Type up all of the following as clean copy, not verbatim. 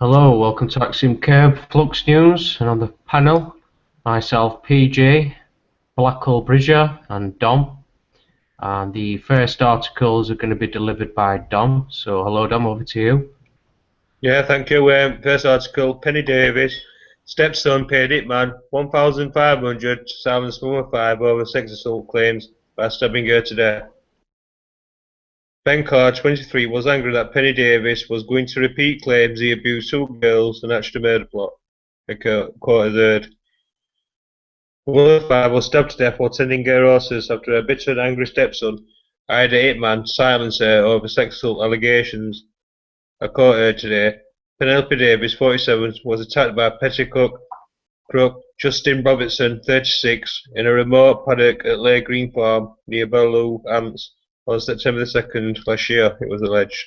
Hello, welcome to Axiom Flux News, and on the panel, myself, PJ, Blackhole Bridger, and Dom. And the first articles are going to be delivered by Dom. So, hello, Dom, over to you. Yeah, thank you. First article, Pennie Davis. Stepson paid hitman 1,500 to silence number 5 over sex assault claims by stabbing her to death. Ben Carr, 23, was angry that Pennie Davis was going to repeat claims he abused 2 girls and hatched a murder plot, a court has heard. One of the 5 was stabbed to death while tending her horses after her bitter and angry stepson hired a hitman to silence her over sex assault allegations, a court heard today. Penelope Davis, 47, was attacked by petticoat crook Justin Robertson, 36, in a remote paddock at Lay Green Farm near Bellew, Ants, on September 2nd last year, it was alleged.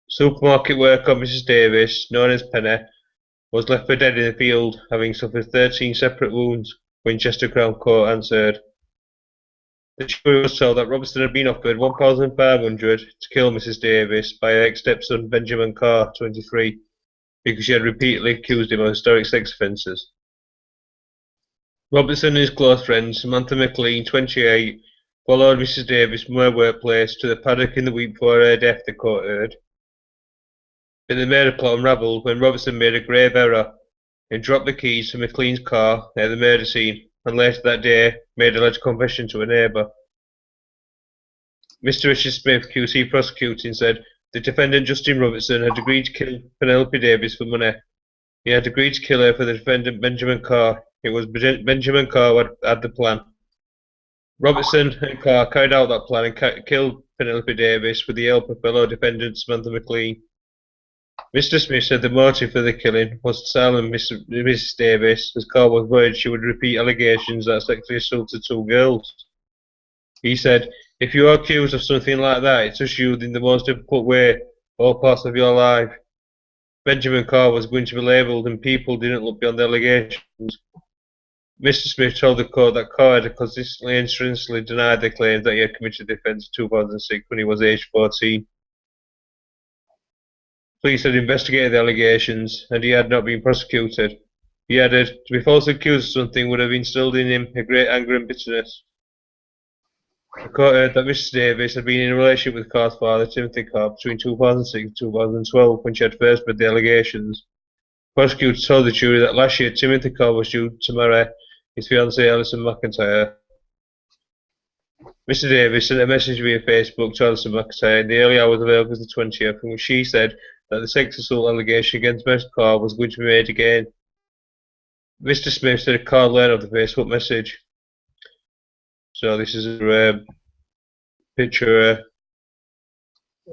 Supermarket worker Mrs. Davis, known as Pennie, was left for dead in the field, having suffered 13 separate wounds, Winchester Crown Court answered. The jury was told that Robertson had been offered 1,500 to kill Mrs. Davis by her ex-stepson Benjamin Carr, 23, because she had repeatedly accused him of historic sex offences. Robertson and his close friend Samantha McLean, 28, followed Mrs. Davis from her workplace to the paddock in the week before her death, the court heard. But the murder plot unravelled when Robertson made a grave error and dropped the keys to McLean's car at the murder scene, and later that day made a alleged confession to a neighbour. Mr. Richard Smith, QC prosecuting, said the defendant Justin Robertson had agreed to kill Penelope Davis for money. He had agreed to kill her for the defendant Benjamin Carr. It was Benjamin Carr who had the plan. Robertson and Carr carried out that plan and killed Penelope Davis with the help of fellow defendant Samantha McLean. Mr. Smith said the motive for the killing was to silence Mrs. Davis, as Carr was worried she would repeat allegations that sexually assaulted 2 girls. He said, if you are accused of something like that, it touches you in the most difficult way, all parts of your life. Benjamin Carr was going to be labelled and people didn't look beyond the allegations. Mr. Smith told the court that Carr had consistently and strenuously denied the claims that he had committed the offence in 2006 when he was aged 14. Police had investigated the allegations and he had not been prosecuted. He added, to be falsely accused of something would have instilled in him a great anger and bitterness. The court heard that Mrs. Davis had been in a relationship with Carr's father, Timothy Carr, between 2006 and 2012 when she had first made the allegations. The prosecutor told the jury that last year Timothy Carr was due to marry his fiancée Alison McIntyre. Mr. Davis sent a message via Facebook to Alison McIntyre in the early hours of August the 20th, in which she said that the sex assault allegation against Mr. Carr was going to be made again. Mr. Smith said Carr learned of the Facebook message. So this is a picture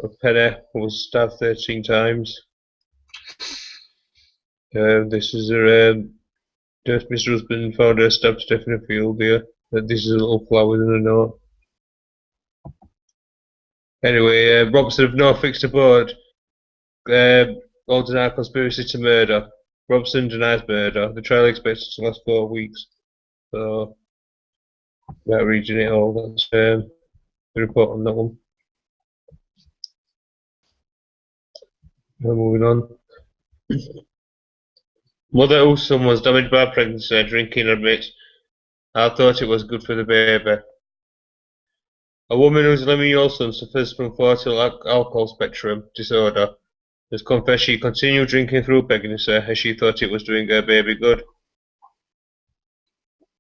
of Pennie, who was stabbed 13 times. This is Mr. Husband found her stabbed to death in a field here. This is a little flower in a note. Anyway, Robertson of Norfolk aboard all deny conspiracy to murder. Robertson denies murder. The trial expected to last 4 weeks. So, without reading it all, that's the report on that one. Moving on. Mother whose son was damaged by pregnancy drinking admits, I thought it was good for the baby. A woman whose 11-year-old son suffers from foetal alcohol spectrum disorder has confessed she continued drinking through pregnancy as she thought it was doing her baby good.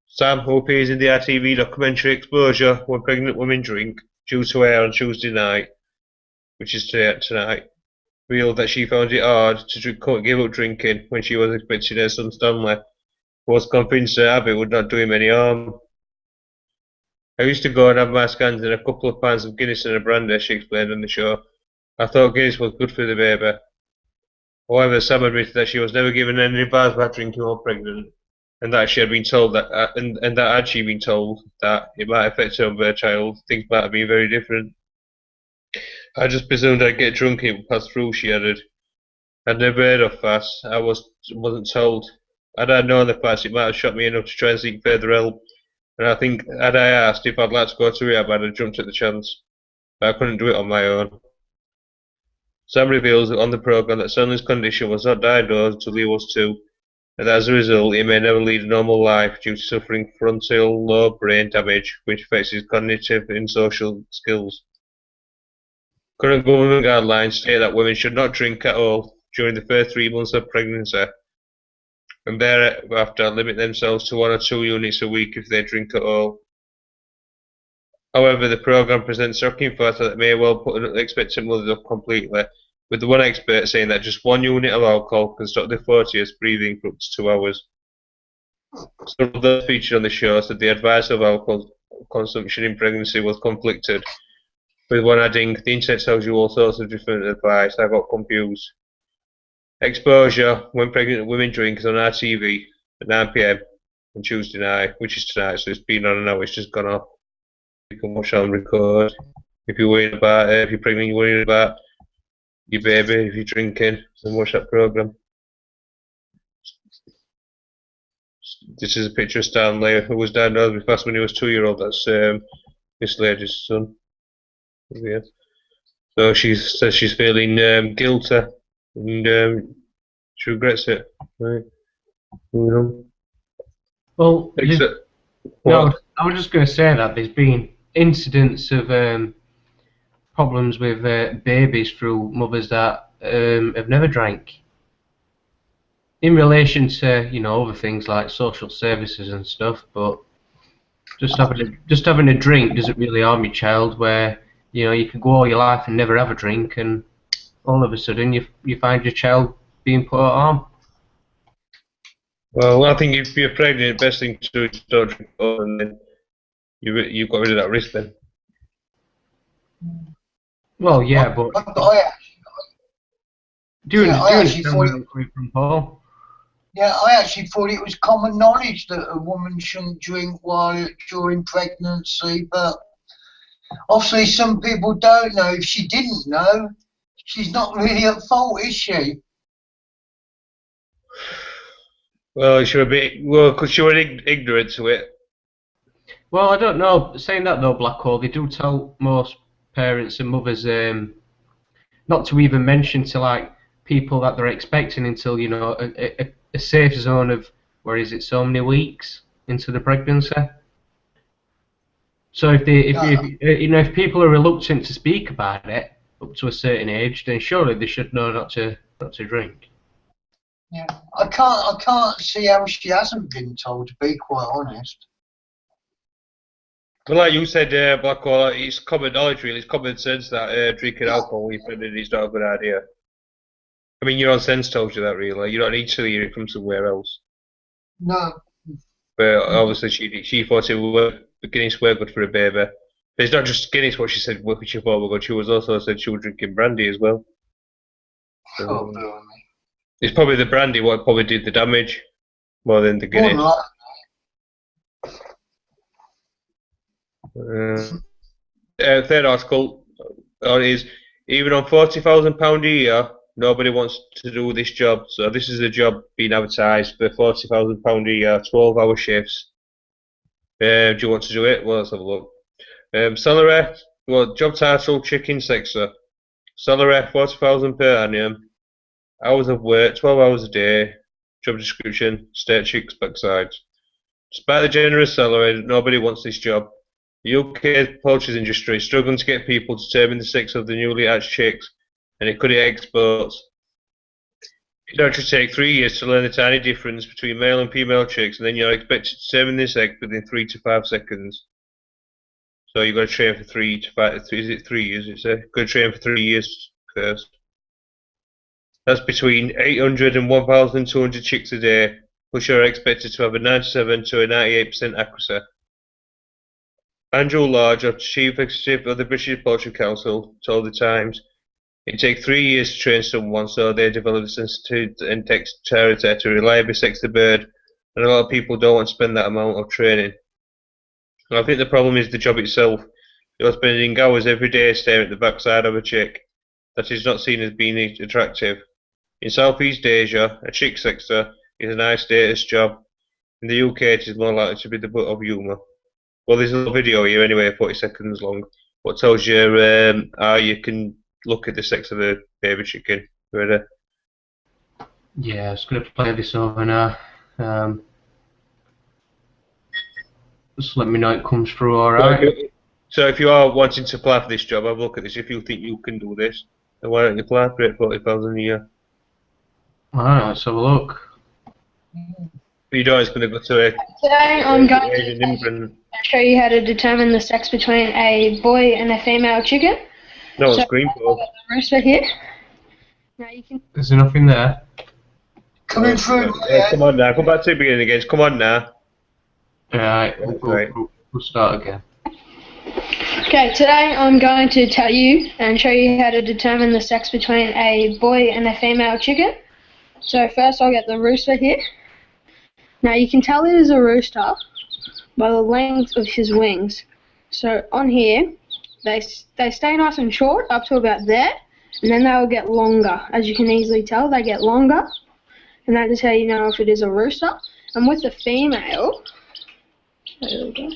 Sam, who appears in the ITV documentary Exposure When Pregnant Women Drink, due to air on Tuesday night, which is tonight, revealed that she found it hard to give up drinking when she was expecting her son Stanley, who was convinced her habit would not do him any harm. I used to go and have my scans in a couple of pints of Guinness and a brandy, she explained on the show. I thought Guinness was good for the baby. However, Sam admitted that she was never given any advice about drinking while pregnant, and that she had been told that, and that had she been told that it might affect her child, things might have been very different. I just presumed I'd get drunk and it would pass through, she added. I'd never heard of fast. I wasn't told. Had I known the fast, it might have shocked me enough to try and seek further help. And I think, had I asked if I'd like to go to rehab, I'd have jumped at the chance. But I couldn't do it on my own. Sam reveals on the programme that Stanley's condition was not diagnosed until he was 2, and as a result he may never lead a normal life due to suffering frontal lobe brain damage, which affects his cognitive and social skills. Current government guidelines state that women should not drink at all during the first 3 months of pregnancy, and thereafter limit themselves to 1 or 2 units a week if they drink at all. However, the programme presents shocking facts that may well put expectant mothers off completely, with the one expert saying that just 1 unit of alcohol can stop the 40th breathing for up to 2 hours. Some of those featured on the show said the advice of alcohol consumption in pregnancy was conflicted, with one adding, "The internet tells you all sorts of different advice, I got confused." Exposure when pregnant women drink is on RTV at 9 PM on Tuesday night, which is tonight, so it's been on now, it's just gone off. You can watch on record. If you're worried about if you're pregnant, you're worried about your baby, if you're drinking, then watch that programme. This is a picture of Stanley, who was diagnosed with fast when he was 2-year-old. That's this lady's son. Yeah. So she says she's feeling guilty, and she regrets it. Right. Well, What? no, I was just going to say that there's been incidents of problems with babies through mothers that have never drank. In relation to other things like social services and stuff, but just having a drink doesn't really harm your child. Where you can go all your life and never have a drink, and all of a sudden you find your child being put at harm. Well, I think if you're pregnant, the best thing to do is don't drink at all, and then you've got rid of that risk then. Well, yeah, but doing from Paul. Yeah, I actually thought it was common knowledge that a woman shouldn't drink during pregnancy, but obviously some people don't know. If she didn't know, she's not really at fault, is she? Well, she was because she was ignorant to it. Well, I don't know. Saying that though, Blackhole, they do tell most parents and mothers not to even mention to people that they're expecting until a safe zone of so many weeks into the pregnancy. So if people are reluctant to speak about it up to a certain age, then surely they should know not to drink. Yeah, I can't see how she hasn't been told, to be quite honest. Well, like you said, Blackwell, it's common knowledge, really. It's common sense that drinking alcohol when you're pregnant is not a good idea. I mean, your own sense tells you that, really. You don't need to hear it from somewhere else. No. But obviously, she thought Guinness were good for a baby. But it's not just Guinness what she said, what she thought were good. She was also said she was drinking brandy as well. So, it's probably the brandy what probably did the damage more than the Guinness. Third article is even on £40,000 a year, nobody wants to do this job. So this is a job being advertised for £40,000 a year, 12-hour shifts. Do you want to do it? Well, let's have a look. Salary, well, job title, chicken sexer. Salary, £40,000 per annum. Hours of work, 12 hours a day. Job description, state chicks backsides. Despite the generous salary, nobody wants this job. The UK poultry industry is struggling to get people to determine the sex of the newly hatched chicks, and it could hit exports. It actually takes 3 years to learn the tiny difference between male and female chicks, and then you're expected to determine the sex within 3 to 5 seconds. So you've got to train for 3 to 5. Is it 3 years? It's a good train for 3 years first. That's between 800 and 1,200 chicks a day, which are expected to have a 97 to a 98% accuracy. Andrew Large, our Chief Executive of the British Poultry Council, told The Times, "It takes 3 years to train someone so they develop the sensitivity and dexterity to reliably sex the bird, and a lot of people don't want to spend that amount of training." And I think the problem is the job itself. You're spending hours every day staring at the backside of a chick. That is not seen as being attractive. In Southeast Asia, a chick sexer is a high status job. In the UK, it is more likely to be the butt of humour. Well, there's a little video here anyway, 40 seconds long, what tells you how you can look at the sex of a baby chicken. Ready? Yeah, I was going to play this over now. Just let me know it comes through alright. So if you are wanting to apply for this job, have a look at this. If you think you can do this, then why don't you apply for it? 40,000 a year. Alright, let's have a look. But you know it's going to go to a Today I'm going to Asian immigrant. show you how to determine the sex between a boy and a female chicken. No, it's So green I've got the rooster here. Now you can. There's enough in there. Coming through. Come on now, come back to the beginning again. Come on now. Alright, Right. we'll start again. Okay, today I'm going to tell you and show you how to determine the sex between a boy and a female chicken. So first I'll get the rooster here. Now you can tell it is a rooster by the length of his wings. So on here, they stay nice and short up to about there, and then they will get longer. As you can easily tell, they get longer, and that is how you know if it is a rooster. And with the female, there we go.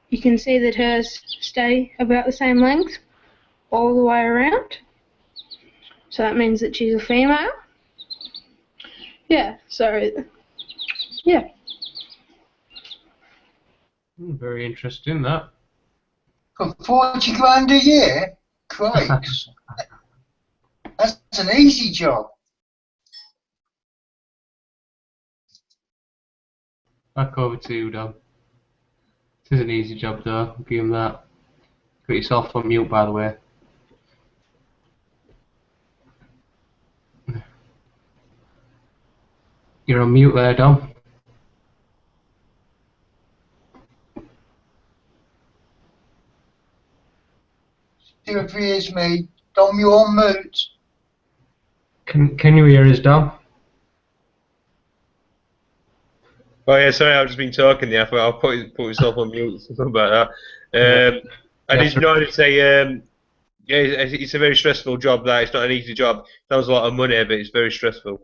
You can see that hers stay about the same length all the way around. So that means that she's a female. Yeah, so, yeah. Very interesting, that. For 40 grand a year? Christ. That's an easy job. Back over to you, Dom. This is an easy job, though. I'll give him that. Got yourself on mute, by the way. You're on mute there, Dom. Still appears me. Dom, you're on mute. Can you hear us, Dom? Oh yeah, sorry, I've just been talking there. I thought I'll put myself on mute. Something about that. I just wanted to say, yeah, it's a very stressful job. That it's not an easy job. Sounds a lot of money, but it's very stressful.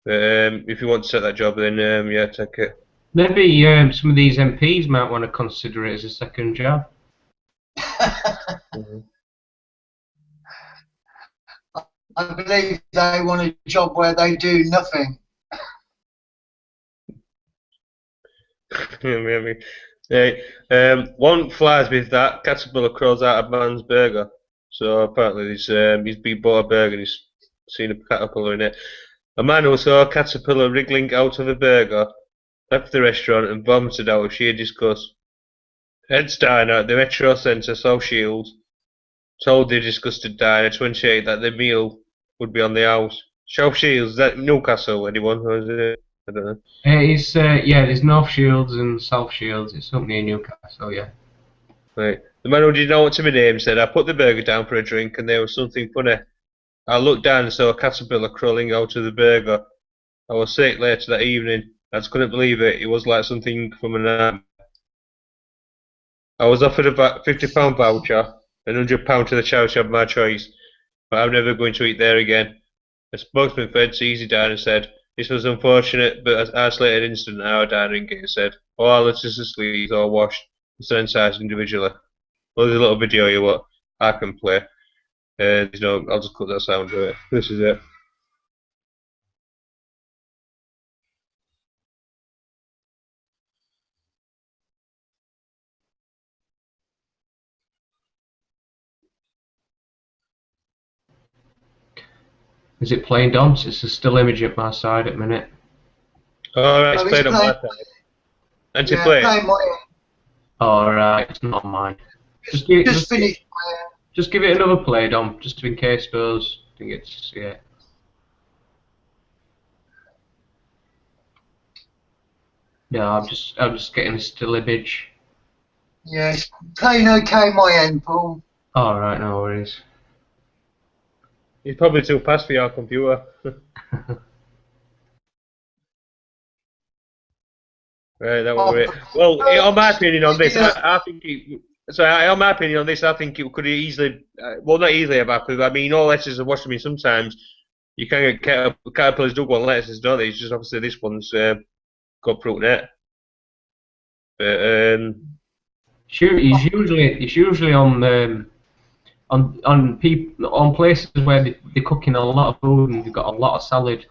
If you want to set that job, then yeah, take it. Maybe some of these MPs might want to consider it as a second job. I believe they want a job where they do nothing. One flies with that caterpillar crawls out of man's burger. So apparently he's been bought a burger and he's seen a caterpillar in it. A man who saw a caterpillar wriggling out of a burger left the restaurant and vomited out of sheer disgust. Head's diner at the Metro Centre, South Shields, told the disgusted diner to ensure that the meal would be on the house. South Shields, is that Newcastle, anyone? Or is it? I don't know. It's yeah, there's North Shields and South Shields. It's up near Newcastle, yeah. Right. The man who didn't know what to be named said, I put the burger down for a drink and there was something funny. I looked down and saw a caterpillar crawling out of the burger. I was sick later that evening. I just couldn't believe it. It was like something from a nightmare. I was offered a £50 voucher and £100 to the charity of my choice, but I'm never going to eat there again. A spokesman for Ed's Easy Diner said, this was unfortunate, but an isolated incident at our dining game said, all our lettuces sleeves are washed and sanitised individually. Well, there's a little video here what I can play. You know, I'll just cut that sound to it. This is it. Is it playing, Dom? It's a still image at my side at the minute. Alright, it's Oh, played on my playing. side. And to Yeah, play. play my Alright, it's not on mine. just Just finished. give it another play, Dom, just in case those didn't get to see it. No, I'm just getting a still image. Yeah, it's playing okay my end, Paul. Alright, no worries. It's probably too fast for your computer. Right, that was it. Well, on my opinion on this, I think it. So, on my opinion on this, I think it could easily, well, not easily have happened. I mean, all lettuces are washed. I mean, sometimes you can get caterpillars do go on lettuces, don't they? It's just obviously this one's got fruit in it. But It's usually on places where they're cooking a lot of food and they've got a lot of salad.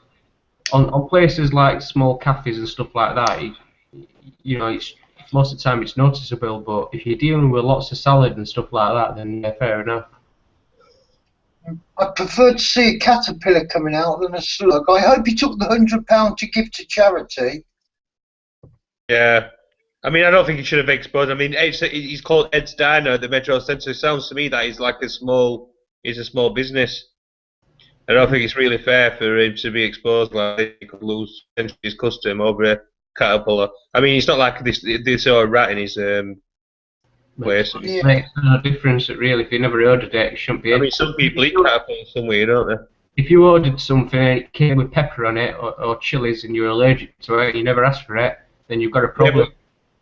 On places like small cafes and stuff like that, it's most of the time it's noticeable. But if you're dealing with lots of salad and stuff like that, then yeah, fair enough. I prefer to see a caterpillar coming out than a slug. I hope he took the £100 to give to charity. Yeah. I mean, I don't think he should have exposed. I mean, he's called Ed's Diner at the Metro Centre. It sounds to me that he's a small business. I don't think it's really fair for him to be exposed like this. He could lose his custom over a caterpillar. I mean, it's not like they saw a rat in his place. It makes no difference, really. If you never ordered it, you shouldn't be. I mean, some people eat caterpillars somewhere, don't they? If you ordered something and it came with pepper on it or chilies and you're allergic to it, and you never asked for it, then you've got a problem.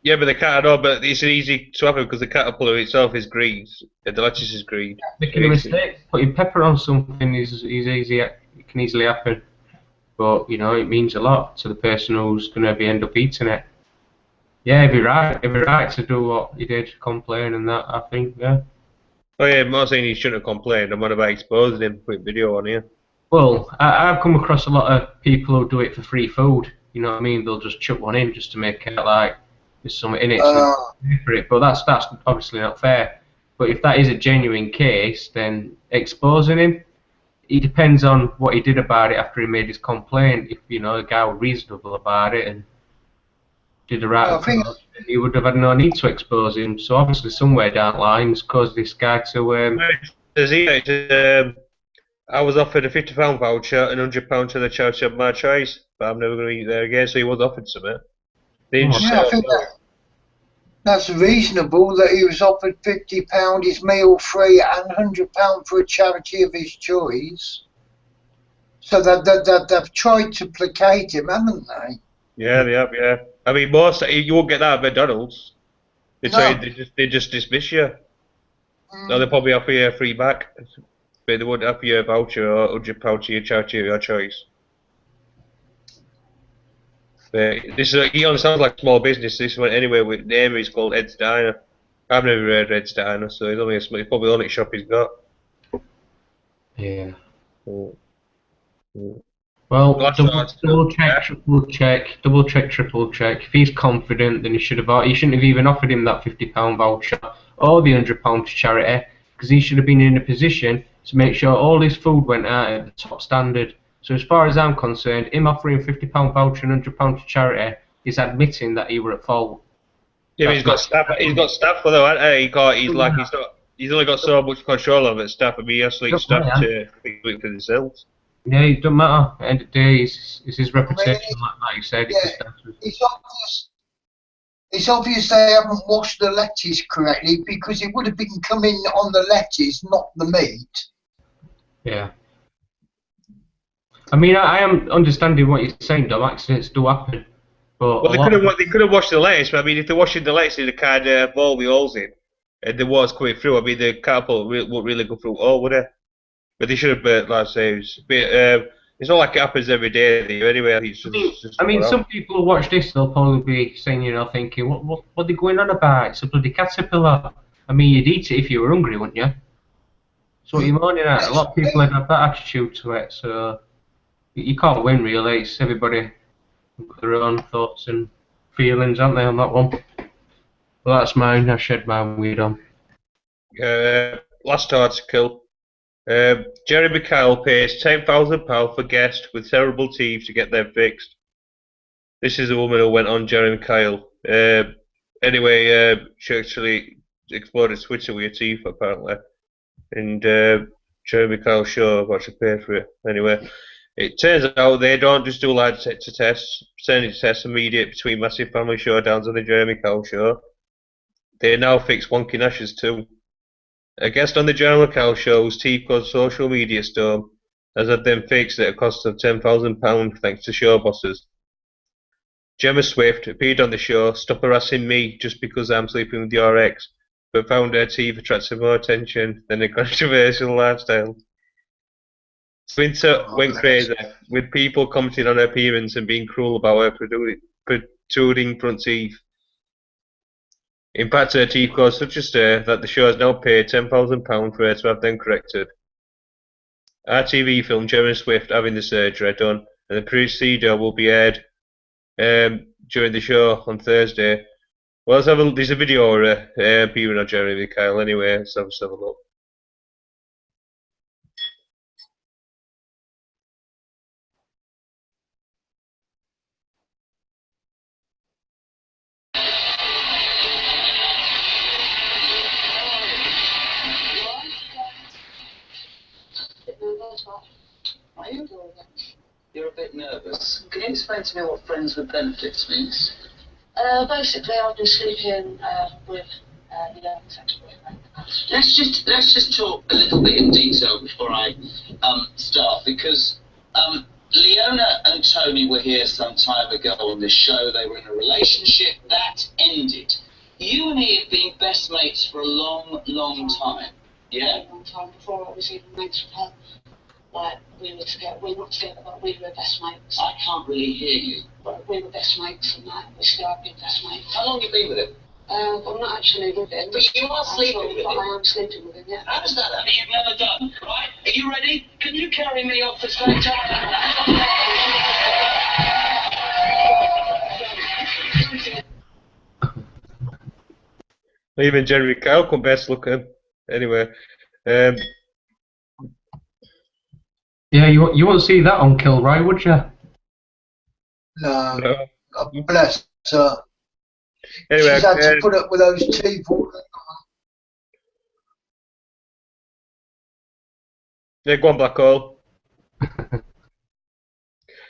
Yeah, but the cat, no, but it's easy to happen because the caterpillar itself is green. The lettuce is green. Making a mistake, putting pepper on something is easy. It can easily happen, but it means a lot to the person who's going to end up eating it. Yeah, it'd be right to do what he did, complain and that. I think, yeah. Oh yeah, I'm not saying he shouldn't have complained. I'm not about exposing him, putting video on here. Well, I've come across a lot of people who do it for free food. You know what I mean? They'll just chuck one in just to make it like there's something in it, so pay for it. But that's obviously not fair. But if that is a genuine case, then exposing him, it depends on what he did about it after he made his complaint. If the guy was reasonable about it and did the right thing, he would have had no need to expose him. So obviously somewhere down the line, it's caused this guy to. I was offered a £50 voucher and £100 to the charity of my choice, but I'm never going to eat there again. So he was offered something. I think that's reasonable that he was offered £50, his meal free, and £100 for a charity of his choice. So they've tried to placate him, haven't they? Yeah, they have. Yeah. I mean, you won't get that at McDonald's. They just dismiss you. No, they probably offer you a free back, but they wouldn't offer you a voucher or £100 to your charity of your choice. It sounds like a small business. This went anywhere with name. It's called Ed's Diner. I've never heard of Ed's Diner, so it's probably the only shop he's got. Yeah. Mm. Well, double check, triple check. If he's confident, then he shouldn't have even offered him that £50 voucher or the £100 to charity, because he should have been in a position to make sure all his food went out at the top standard. So as far as I'm concerned, him offering £50 voucher and £100 to charity is admitting that he were at fault. Yeah, but he's got staff. He's got staff though, hasn't he? He's only got so much control over staff. I mean, he has to staff to think for themselves. Yeah, it doesn't matter. At the end of the day, it's his reputation, like you said. It's obvious they haven't washed the lettuce correctly, because it would have been coming on the lettuce, not the meat. Yeah. I mean, I am understanding what you're saying, Dom. Accidents do happen. But they could have washed the lettuce, but I mean, if they're washing the lettuce in the kind of bowl with holes in, and the water's coming through, I mean, the caterpillar won't really go through all, would it? But they should have, like I say, it's not like it happens every day anyway. Some people who watch this, they'll probably be saying, thinking, what are they going on about? It's a bloody caterpillar. I mean, you'd eat it if you were hungry, wouldn't you? So what you're moaning at. A lot of people have that attitude to it, so you can't win, really. It's everybody got their own thoughts and feelings, aren't they, on that one? Well, that's mine. I shed my weed on. Last article. Jeremy Kyle pays £10,000 for guest with terrible teeth to get them fixed. This is a woman who went on Jeremy Kyle. She actually exploded Twitter with her teeth, apparently. And Jeremy Kyle show what she paid for it. Anyway, it turns out they don't just do lie detector tests, paternity tests, and mediate between massive family showdowns on the Jeremy Kyle show. They now fix wonky gnashes too. A guest on the Jeremy Kyle show whose teeth caused social media storm has had them fixed at a cost of £10,000 thanks to show bosses. Gemma Swift appeared on the show, Stop Harassing Me Just Because I'm Sleeping With Your Ex, but found her teeth attracted more attention than a controversial lifestyle. Twitter went crazy, with people commenting on her appearance and being cruel about her protruding front teeth. In fact, her teeth caused such a stir that the show has now paid £10,000 for her to have them corrected. RTV filmed Jeremy Swift having the surgery done, and the procedure will be aired during the show on Thursday. Well, let's have a look. There's a video of her appearing on Jeremy Kyle anyway, let's have a look. Are you? You're a bit nervous. Can you explain to me what friends with benefits means? Basically, I've been sleeping with the ex-boyfriend. Let's just talk a little bit in detail before I start, because Leona and Tony were here some time ago on this show. They were in a relationship that ended. You and he have been best mates for a long, long time. Yeah? A long time before I was even mates with her. Like, we were together, we were not together, but we were best mates. I can't really hear you. But we were best mates and that, we still have been best mates. How long have you been with him? I'm not actually with him. But you are sleeping with But him? I am sleeping with him, yeah. How does that happen? You've never done, right? Are you ready? Can you carry me off the stage? Even Jeremy Kyle come best looking. Anyway, Yeah, you won't see that on Kilroy, would you? No, no. bless her. Anyway, She's had to put up with those teeth all the yeah, go on, Blackhole.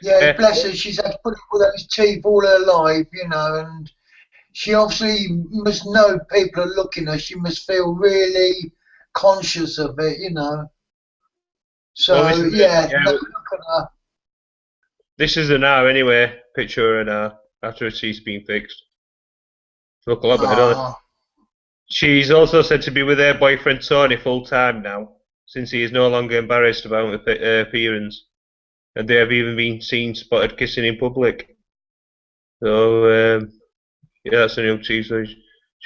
Yeah, bless her. She's had to put up with those teeth all her life, you know, and she obviously must know people are looking at her. She must feel really conscious of it, you know. So, Well, this is yeah, yeah, no, look at her. This is an hour anyway. Picture of an hour after her teeth's been fixed. Look a lot better, doesn't it? Ah, She's also said to be with her boyfriend Tony full time now, since he is no longer embarrassed about her appearance, and they have even been seen spotted kissing in public. So yeah, that's a new tease. So she's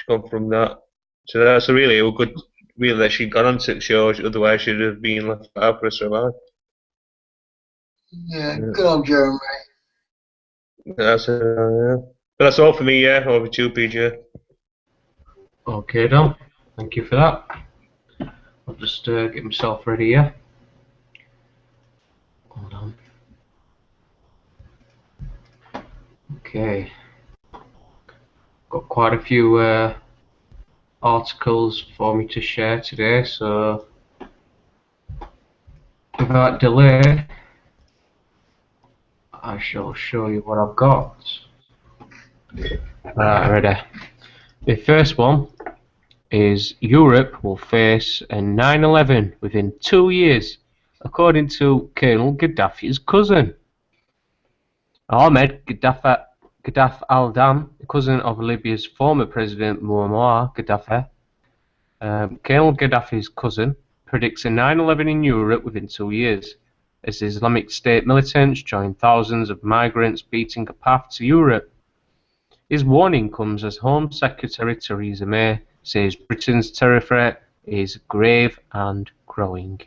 gone from that. So that's a really good, really that she'd gone on to the show. Otherwise, she'd have been left out for a survive. yeah, good old Jeremy. That's yeah. But that's all for me. Yeah, over to you, PJ. Okay, Dom. Thank you for that. I'll just get myself ready here. Hold on. Okay. Got quite a few articles for me to share today, so without delay, I shall show you what I've got. Right, ready. The first one is Europe will face a 9/11 within 2 years, according to Colonel Gaddafi's cousin. Ahmed Gaddafi al-Dan, cousin of Libya's former president Muammar Gaddafi. Colonel Gaddafi's cousin predicts a 9/11 in Europe within 2 years, as Islamic State militants join thousands of migrants beating a path to Europe. His warning comes as Home Secretary Theresa May says Britain's terror threat is grave and growing.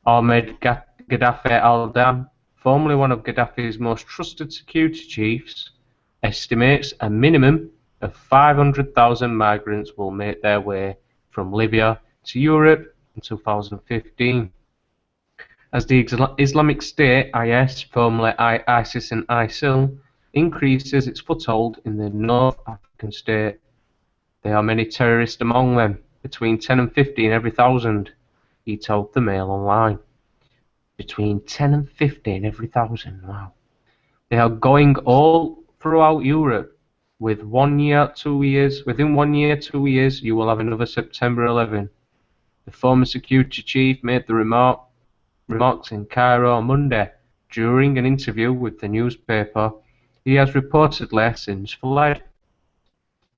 Ahmed Gaddafi al-Dan, formerly one of Gaddafi's most trusted security chiefs, estimates a minimum of 500,000 migrants will make their way from Libya to Europe in 2015. As the Islamic State, IS, formerly ISIS and ISIL, increases its foothold in the North African state. There are many terrorists among them, between 10 and 15 every 1,000, he told the Mail Online. Between 10 and 15 every 1,000, wow. They are going all throughout Europe. Within 1 year, 2 years, you will have another September 11. The former security chief made the remarks in Cairo on Monday during an interview with the newspaper. He has reportedly since fled.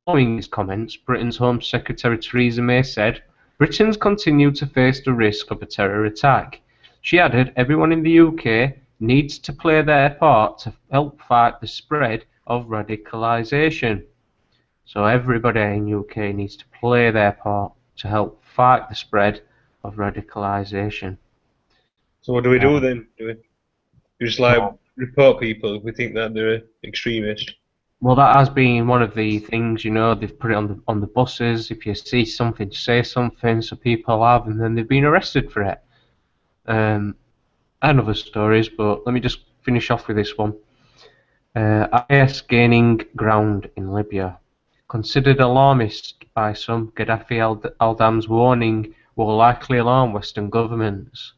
Following his comments, Britain's Home Secretary Theresa May said, Britons continue to face the risk of a terror attack. She added, everyone in the UK needs to play their part to help fight the spread of radicalisation. So everybody in UK needs to play their part to help fight the spread of radicalisation. So what do we do then? Do we just like report people if we think that they're extremist? Well, that has been one of the things, you know, they've put it on the buses. If you see something, say something, so people have, and then they've been arrested for it. And other stories, but let me just finish off with this one. IS gaining ground in Libya. Considered alarmist by some, Gaddafi al-Dam's warning will likely alarm Western governments.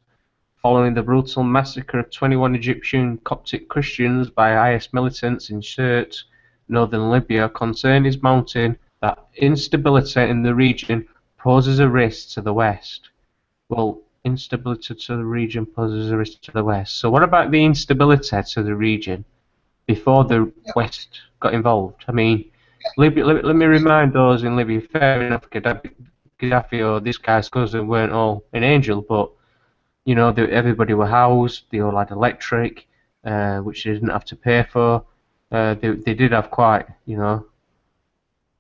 Following the brutal massacre of 21 Egyptian Coptic Christians by IS militants in Sirte, northern Libya, concern is mounting that instability in the region poses a risk to the West. Well, instability to the region poses a risk to the West. So what about the instability to the region before the West got involved? I mean, Libya, let me remind those in Libya, fair enough, Gaddafi or this guy's cousin weren't all an angel, but you know, everybody were housed, they all had electric, which they didn't have to pay for. They did have quite, you know,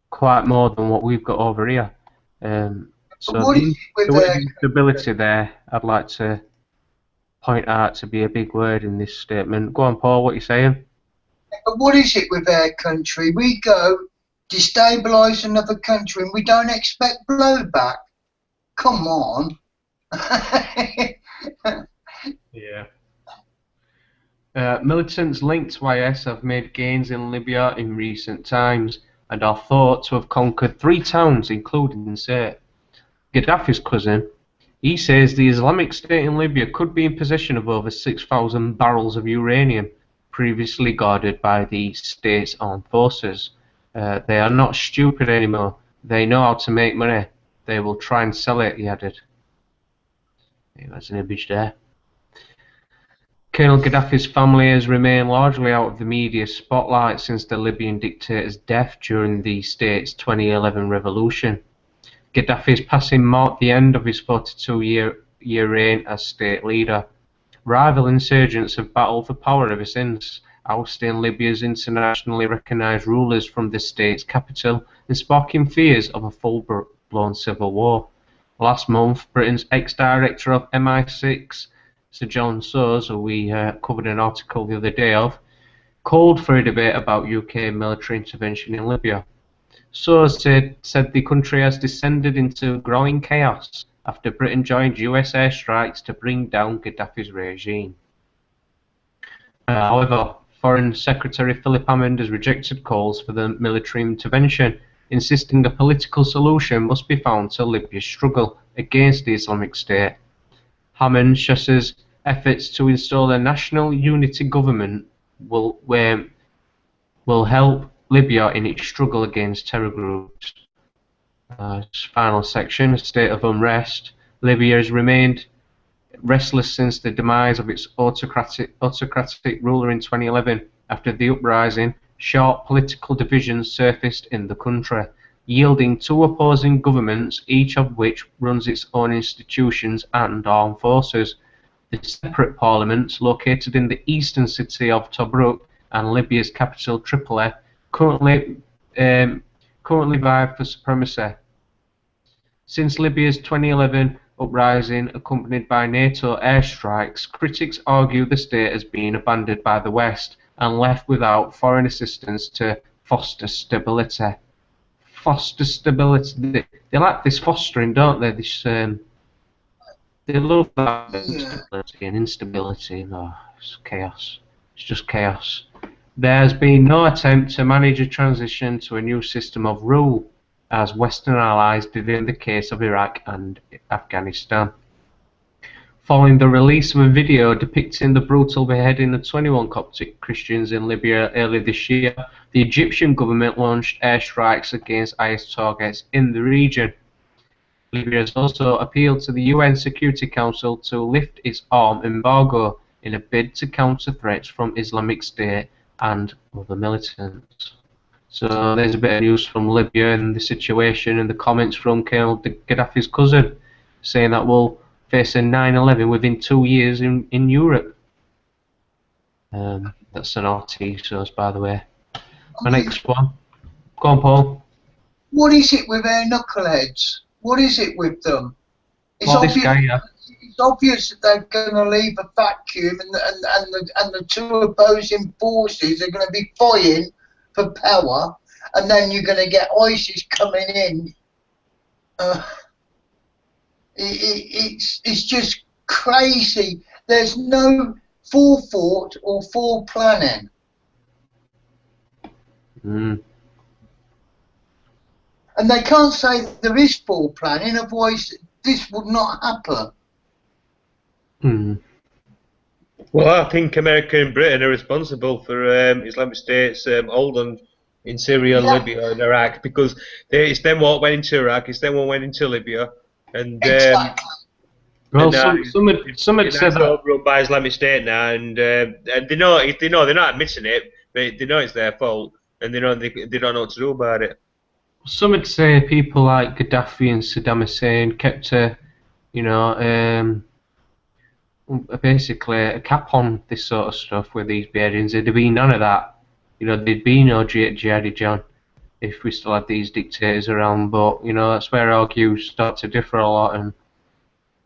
quite more than what we've got over here. So the instability there, I'd like to point out to be a big word in this statement. Go on, Paul, what are you saying? But what is it with our country? We go destabilise another country and we don't expect blowback. Come on. Yeah. Militants linked to IS have made gains in Libya in recent times and are thought to have conquered 3 towns, including Sirte. Gaddafi's cousin, he says the Islamic State in Libya could be in possession of over 6,000 barrels of uranium, previously guarded by the state's armed forces. They are not stupid anymore. They know how to make money. They will try and sell it, he added. That's an image there. Colonel Gaddafi's family has remained largely out of the media spotlight since the Libyan dictator's death during the state's 2011 revolution. Gaddafi's passing marked the end of his 42-year reign as state leader. Rival insurgents have battled for power ever since, ousting Libya's internationally recognised rulers from the state's capital and sparking fears of a full-blown civil war. Last month, Britain's ex-director of MI6, Sir John Soares, who we covered an article the other day of, called for a debate about UK military intervention in Libya. Soares said the country has descended into growing chaos after Britain joined US airstrikes to bring down Gaddafi's regime. However, Foreign Secretary Philip Hammond has rejected calls for the military intervention, insisting a political solution must be found to Libya's struggle against the Islamic State. Hammond stresses efforts to install a national unity government will help Libya in its struggle against terror groups. Final section, a state of unrest. Libya has remained restless since the demise of its autocratic ruler in 2011. After the uprising, sharp political divisions surfaced in the country, yielding 2 opposing governments, each of which runs its own institutions and armed forces. The separate parliaments, located in the eastern city of Tobruk and Libya's capital Tripoli, currently vie for supremacy. Since Libya's 2011 uprising, accompanied by NATO airstrikes, critics argue the state has been abandoned by the West and left without foreign assistance to foster stability. Foster stability. They like this fostering, don't they? This they love that instability and instability. No, it's chaos. It's just chaos. There has been no attempt to manage a transition to a new system of rule, as Western allies did in the case of Iraq and Afghanistan. Following the release of a video depicting the brutal beheading of 21 Coptic Christians in Libya earlier this year, the Egyptian government launched airstrikes against IS targets in the region. Libya has also appealed to the UN Security Council to lift its arms embargo in a bid to counter threats from Islamic State and other militants. So there's a bit of news from Libya and the situation, and the comments from Colonel Gaddafi's cousin saying that we'll face a 9/11 within 2 years in Europe. That's an RT source, by the way. The next one. Go on, Paul. What is it with our knuckleheads? What is it with them? It's Well, this obvious. guy, yeah. It's obvious that they're going to leave a vacuum, and the two opposing forces are going to be fighting for power, and then you're going to get ISIS coming in. It's just crazy. There's no forethought or foreplanning. Mm. And they can't say there is foreplanning, otherwise this would not happen. Mm. Well, I think America and Britain are responsible for Islamic State's hold on in Syria, Yeah. Libya, and Iraq, because it's them what went into Iraq, it's them what went into Libya, and Exactly. Well, and, some had said that. run by Islamic State now, and they know they're not admitting it, but they know it's their fault, and they don't know what to do about it. Some would say people like Gaddafi and Saddam Hussein kept basically a cap on this sort of stuff with these beheadings. There'd be none of that. There'd be no jihadi John if we still had these dictators around. But that's where our views start to differ a lot and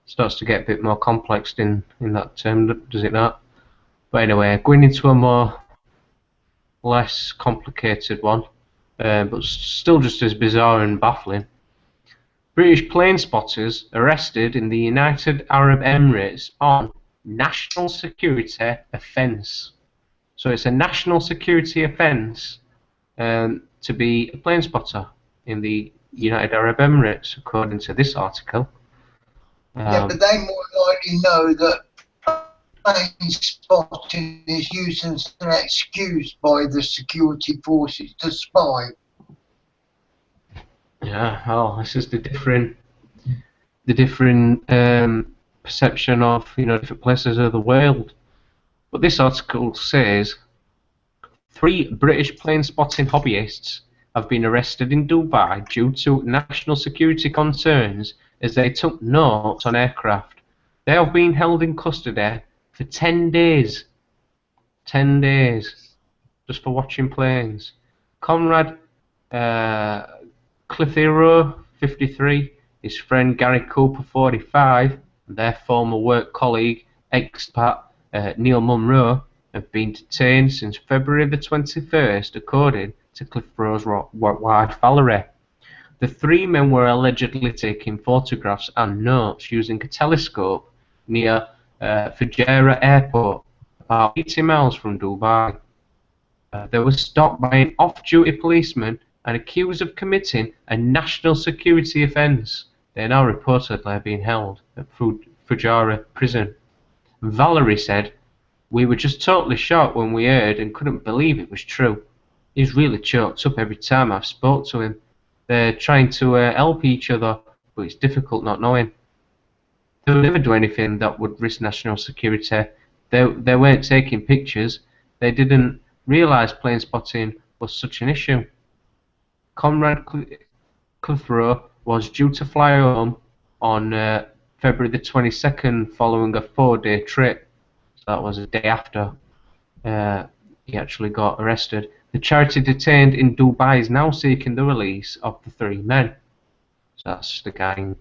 starts to get a bit more complex in that term, does it not? But anyway, going into a less complicated one, but still just as bizarre and baffling. British plane spotters arrested in the United Arab Emirates on national security offence. So it's a national security offence to be a plane spotter in the United Arab Emirates, according to this article. Yeah, but they more likely know that plane spotting is used as an excuse by the security forces to spy. Yeah, well, this is the different perception of different places of the world. But this article says 3 British plane spotting hobbyists have been arrested in Dubai due to national security concerns as they took notes on aircraft. They have been held in custody for 10 days. 10 days just for watching planes. Conrad Clitheroe, 53, his friend Gary Cooper, 45, and their former work colleague, expat Neil Munro, have been detained since February the 21st, according to Clitheroe's wife Valerie. The 3 men were allegedly taking photographs and notes using a telescope near Fujairah Airport, about 80 miles from Dubai. They were stopped by an off-duty policeman and accused of committing a national security offence. They are now reportedly being held at Fujairah prison. Valerie said, "We were just totally shocked when we heard and couldn't believe it was true. He's really choked up every time I've spoke to him. They're trying to help each other, but it's difficult not knowing. They would never do anything that would risk national security. They weren't taking pictures. They didn't realise plane spotting was such an issue." Conrad Clitheroe was due to fly home on February the 22nd following a 4-day trip. So that was a day after he actually got arrested. The charity detained in Dubai is now seeking the release of the 3 men. So that's the gang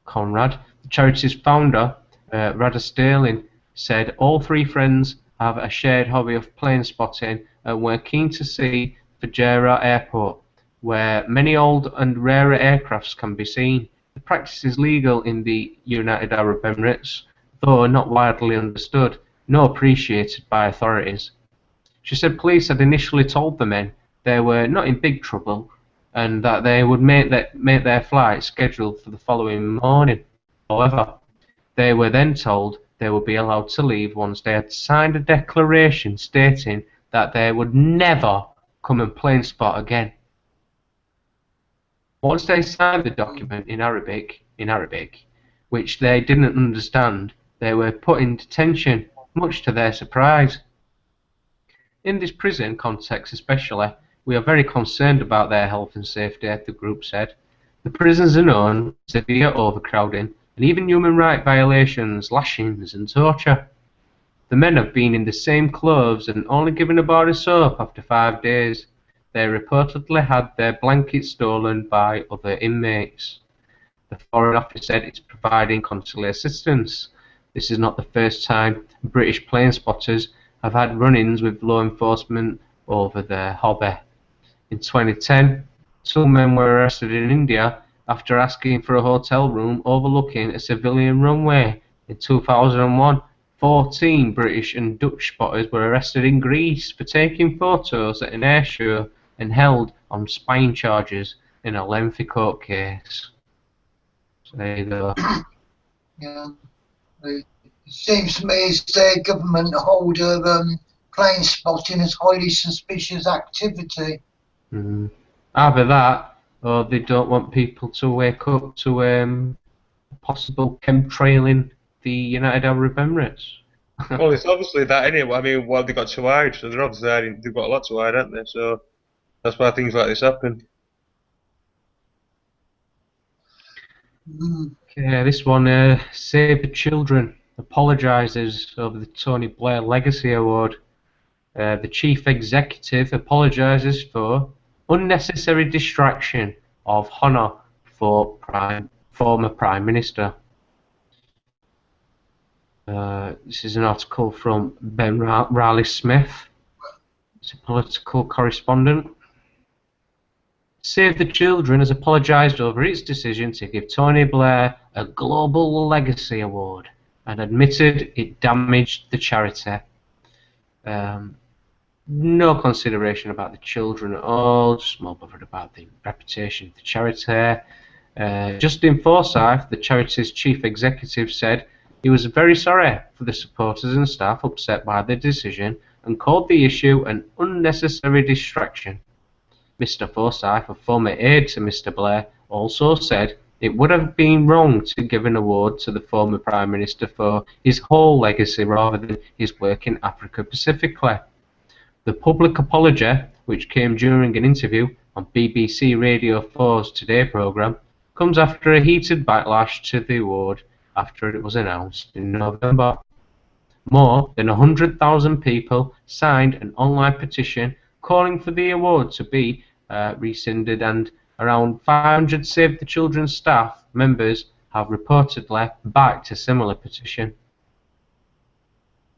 Conrad. The charity's founder, Rada Sterling, said all 3 friends have a shared hobby of plane spotting and were keen to see Fujairah Airport, where many old and rarer aircrafts can be seen. The practice is legal in the United Arab Emirates, though not widely understood, nor appreciated by authorities. She said police had initially told the men they were not in big trouble and that they would make their flight scheduled for the following morning. However, they were then told they would be allowed to leave once they had signed a declaration stating that they would never come and plane spot again. Once they signed the document in Arabic, which they didn't understand, they were put in detention, much to their surprise. In this prison context especially, we are very concerned about their health and safety, the group said. The prisons are known for severe overcrowding and even human rights violations, lashings and torture. The men have been in the same clothes and only given a bar of soap after 5 days. they reportedly had their blankets stolen by other inmates. The Foreign Office said it's providing consular assistance. This is not the first time British plane spotters have had run-ins with law enforcement over their hobby. In 2010, two men were arrested in India after asking for a hotel room overlooking a civilian runway. In 2001, 14 British and Dutch spotters were arrested in Greece for taking photos at an airshow and held on spying charges in a lengthy court case. So there you go. Yeah. It seems to me as their government hold plane spotting as highly suspicious activity. Either that, or they don't want people to wake up to possible chemtrailing the United Arab Emirates. Well, it's obviously that anyway. I mean, well, they got to hide, so they're obviously hiding. They've got a lot to hide, haven't they? So that's why things like this happen. Okay, this one, Save the Children apologises over the Tony Blair Legacy Award. The chief executive apologises for unnecessary distraction of honour for former Prime Minister. This is an article from Ben Riley-Smith. It's a political correspondent. Save the Children has apologised over its decision to give Tony Blair a Global Legacy Award and admitted it damaged the charity. No consideration about the children at all, just more bothered about the reputation of the charity. Justin Forsyth, the charity's chief executive, said he was very sorry for the supporters and staff upset by the decision and called the issue an unnecessary distraction. Mr. Forsyth, a former aide to Mr. Blair, also said it would have been wrong to give an award to the former Prime Minister for his whole legacy rather than his work in Africa specifically. The public apology, which came during an interview on BBC Radio 4's Today programme, comes after a heated backlash to the award after it was announced in November. More than 100,000 people signed an online petition calling for the award to be rescinded, and around 500 Save the Children staff members have reportedly backed a similar petition.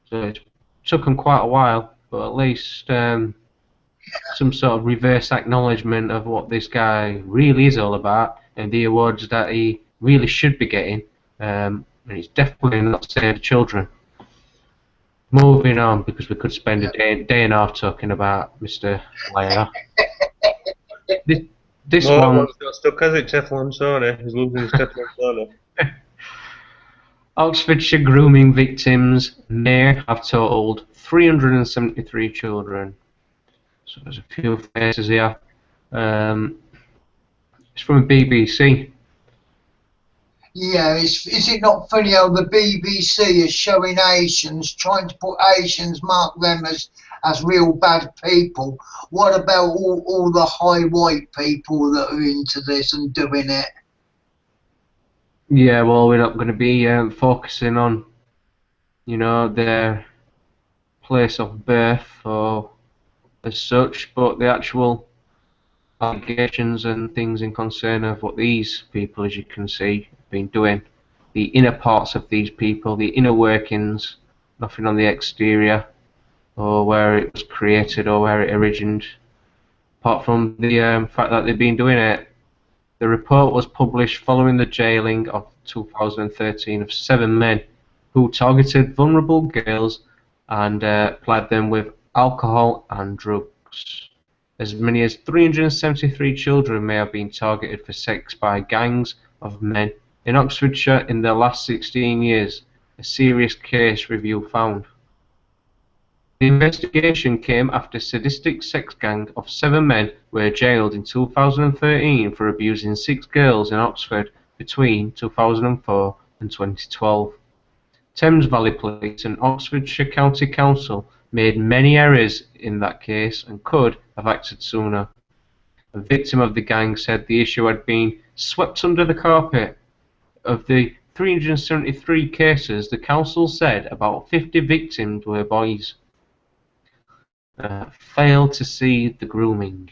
So it took them quite a while, but at least some sort of reverse acknowledgement of what this guy really is all about and the awards that he really should be getting, and it's definitely not Save the Children. Moving on, because we could spend a day and a half talking about Mr. Blair. This one got stuck, has it? Teflon Sony. He's losing his Teflon Sony. Oxfordshire grooming victims may have totaled 373 children. So there's a few faces here. It's from BBC. Yeah, is it not funny how the BBC is showing Asians, trying to put Asians, mark them as real bad people? What about all the high white people that are into this and doing it? Yeah, well, we're not going to be focusing on, you know, their place of birth or as such, but the actual allegations and things in concern of what these people, as you can see, have been doing. The inner parts of these people, the inner workings, nothing on the exterior or where it was created or where it originated, apart from the fact that they've been doing it. The report was published following the jailing of 2013 of 7 men who targeted vulnerable girls and plied them with alcohol and drugs. As many as 373 children may have been targeted for sex by gangs of men in Oxfordshire in the last 16 years, a serious case review found. The investigation came after a sadistic sex gang of 7 men were jailed in 2013 for abusing 6 girls in Oxford between 2004 and 2012. Thames Valley Police and Oxfordshire County Council made many errors in that case and could have acted sooner. A victim of the gang said the issue had been swept under the carpet. Of the 373 cases, the council said about 50 victims were boys. Failed to see the grooming.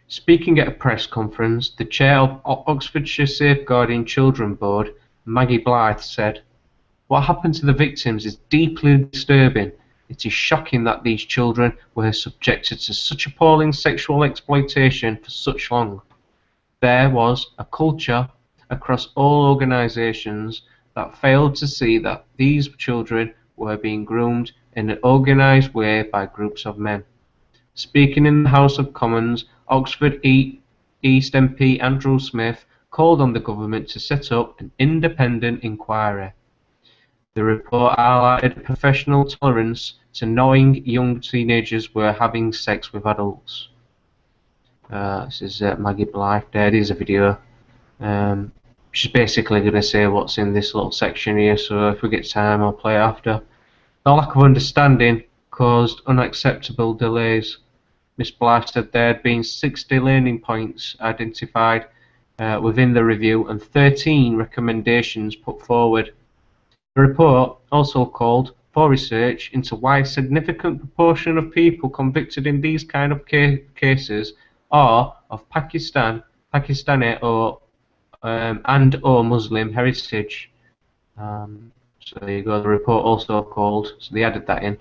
Speaking at a press conference, the chair of Oxfordshire Safeguarding Children Board, Maggie Blythe, said, "What happened to the victims is deeply disturbing. It is shocking that these children were subjected to such appalling sexual exploitation for such long. There was a culture across all organisations that failed to see that these children were being groomed in an organised way by groups of men." Speaking in the House of Commons, Oxford East MP Andrew Smith called on the government to set up an independent inquiry. The report highlighted professional tolerance to knowing young teenagers were having sex with adults. This is Maggie Blythe. There's a video. She's basically going to say what's in this little section here, so if we get time I'll play it after. The lack of understanding caused unacceptable delays. Ms Blythe said there had been 60 learning points identified within the review and 13 recommendations put forward. The report also called for research into why a significant proportion of people convicted in these kind of cases are of Pakistani or and/or Muslim heritage. So there you go. The report also called, so they added that in.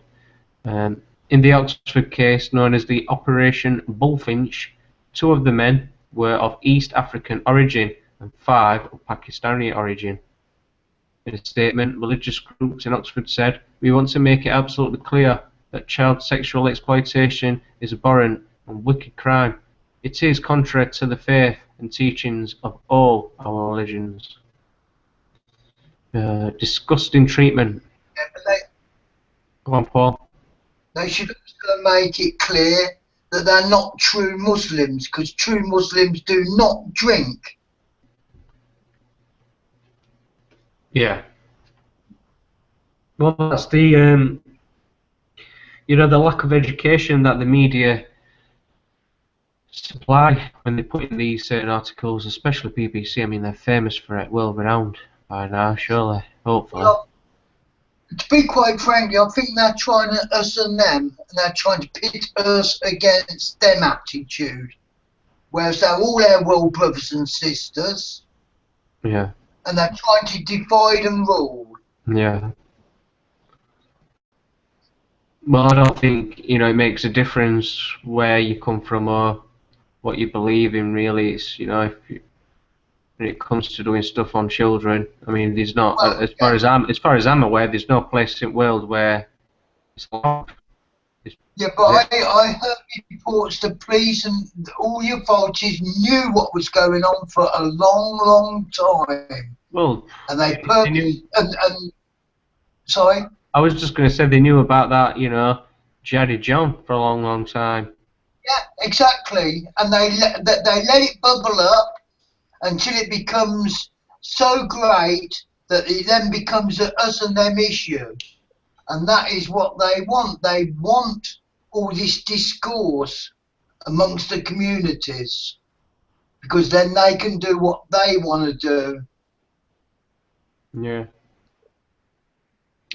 In the Oxford case known as the Operation Bullfinch, 2 of the men were of East African origin and 5 of Pakistani origin. In a statement, religious groups in Oxford said, "We want to make it absolutely clear that child sexual exploitation is abhorrent and wicked crime. It is contrary to the faith and teachings of all our religions." Disgusting treatment. Yeah, but Go on, Paul. they should also make it clear that they're not true Muslims, because true Muslims do not drink. Yeah. Well, that's the you know, the lack of education that the media supply when they put in these certain articles, especially BBC. I mean, they're famous for it, well renowned by now, surely, hopefully. Well, to be quite frankly, I think they're trying to us and them, and they're trying to pit us against them attitude. Whereas they're all our world brothers and sisters, Yeah. and they're trying to divide and rule. Yeah. Well, I don't think, you know, it makes a difference where you come from or what you believe in, really. It's, you know, when it comes to doing stuff on children, I mean, there's not, Well, as far as I'm aware, there's no place in the world where it's allowed. Yeah, but I heard reports the police and all the authorities knew what was going on for a long, long time. Well, And they knew. Sorry? I was just going to say they knew about that, you know, Jihadi John for a long, long time. Yeah, exactly. And they let it bubble up until it becomes so great that it then becomes a us and them issue. And that is what they want. They want all this discourse amongst the communities, because then they can do what they want to do. Yeah.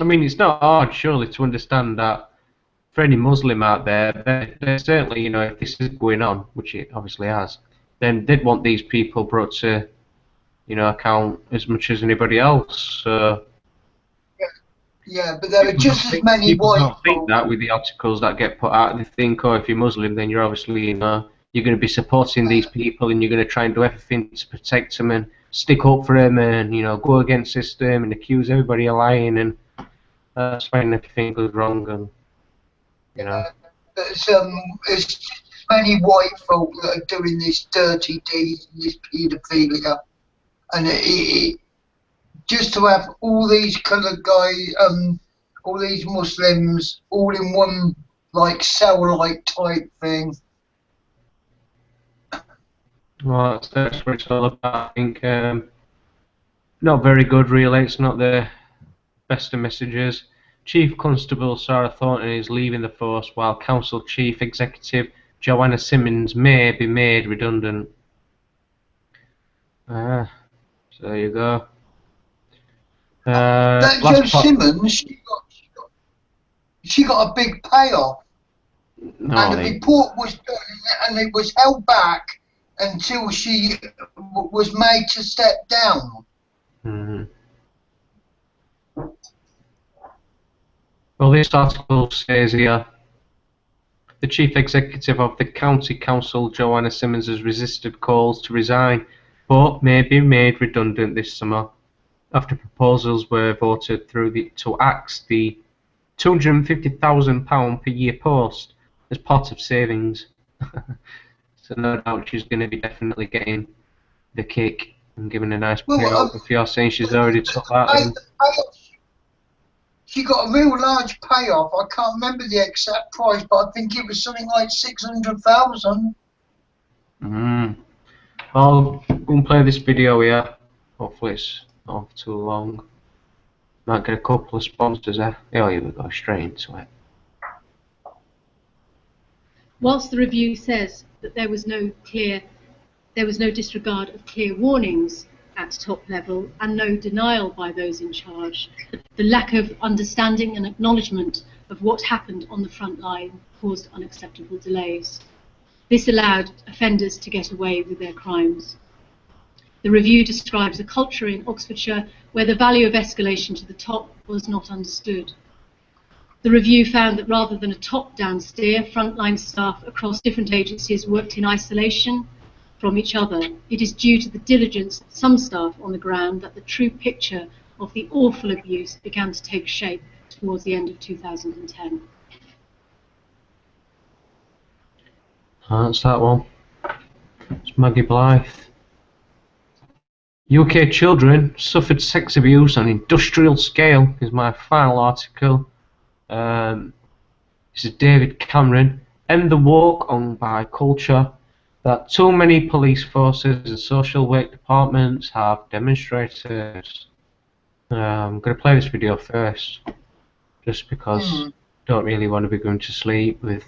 I mean, it's not hard, surely, to understand that for any Muslim out there, they're certainly, you know, if this is going on, which it obviously has, then they'd want these people brought to, you know, account as much as anybody else. So Yeah, but there are just as many people white don't think that with the articles that get put out. They think, oh, if you're Muslim, then you're obviously, you know, you're going to be supporting these people and you're going to try and do everything to protect them and stick up for them and, you know, go against the system and accuse everybody of lying and that's when everything goes wrong. And you know, there's many white folk that are doing this dirty deed, this paedophilia, and just to have all these coloured guys, all these Muslims, all in one like cell-like type thing. well, that's what it's all about. I think not very good, really. It's not the best of messages. Chief Constable Sarah Thornton is leaving the force, while Council Chief Executive Joanna Simmons may be made redundant. So there you go. That Jo Simmons, she got a big payoff. No, And the report was done, and it was held back until she was made to step down. Well, this article says here, the chief executive of the county council, Joanna Simmons, has resisted calls to resign, but may be made redundant this summer after proposals were voted through to axe the £250,000 per year post as part of savings. So no doubt she's going to be definitely getting the kick and given a nice payout. If you're saying she's already took that. She got a real large payoff. I can't remember the exact price, but I think it was something like 600,000. I'll go and play this video here. Hopefully it's not too long. Might get a couple of sponsors there. Oh, here we go, straight into it. Whilst the review says that there was no disregard of clear warnings at top level and no denial by those in charge, the lack of understanding and acknowledgement of what happened on the front line caused unacceptable delays. This allowed offenders to get away with their crimes. The review describes a culture in Oxfordshire where the value of escalation to the top was not understood. The review found that rather than a top-down steer, frontline staff across different agencies worked in isolation from each other. It is due to the diligence of some staff on the ground that the true picture of the awful abuse began to take shape towards the end of 2010. That's that one. It's Maggie Blythe. UK children suffered sex abuse on industrial scale is my final article. This is David Cameron. End the walk on by culture that too many police forces and social work departments have demonstrated. I'm going to play this video first, just because I don't really want to be going to sleep with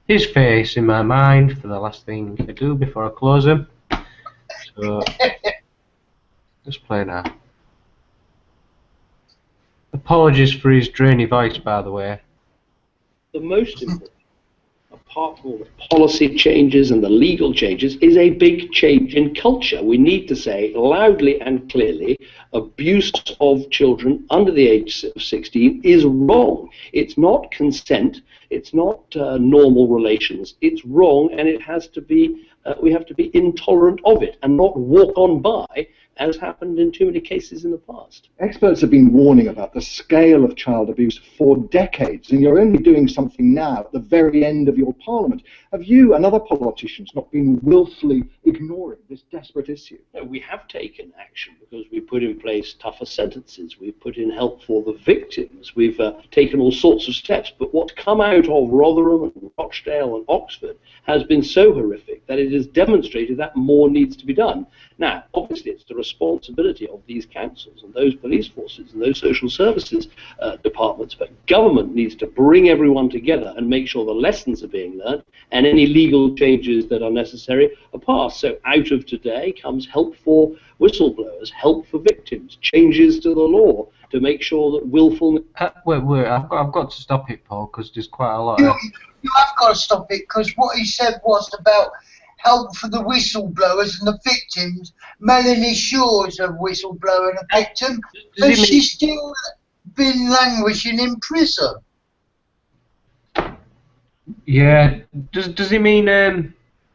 his face in my mind for the last thing I do before I close him. So, let's play now. Apologies for his drainy voice, by the way. The most important, apart from all the policy changes and the legal changes, is a big change in culture. We need to say loudly and clearly, abuse of children under the age of 16 is wrong. It's not consent, it's not normal relations, it's wrong, and it has to be, we have to be intolerant of it and not walk on by, as happened in too many cases in the past. Experts have been warning about the scale of child abuse for decades, and you're only doing something now at the very end of your parliament. Have you and other politicians not been willfully ignoring this desperate issue? No, we have taken action because we put in place tougher sentences, we've put in help for the victims, we've taken all sorts of steps, but what's come out of Rotherham and Rochdale and Oxford has been so horrific that it has demonstrated that more needs to be done. Now, obviously, it's the responsibility of these councils and those police forces and those social services departments, but government needs to bring everyone together and make sure the lessons are being learned and any legal changes that are necessary are passed. So out of today comes help for whistleblowers, help for victims, changes to the law to make sure that willful... Wait, I've got to stop it, Paul, because there's quite a lot You have got to stop it, because what he said was about help for the whistleblowers and the victims. Melanie Shaw's a whistleblower and a victim, but she's still been languishing in prison. Yeah, does he mean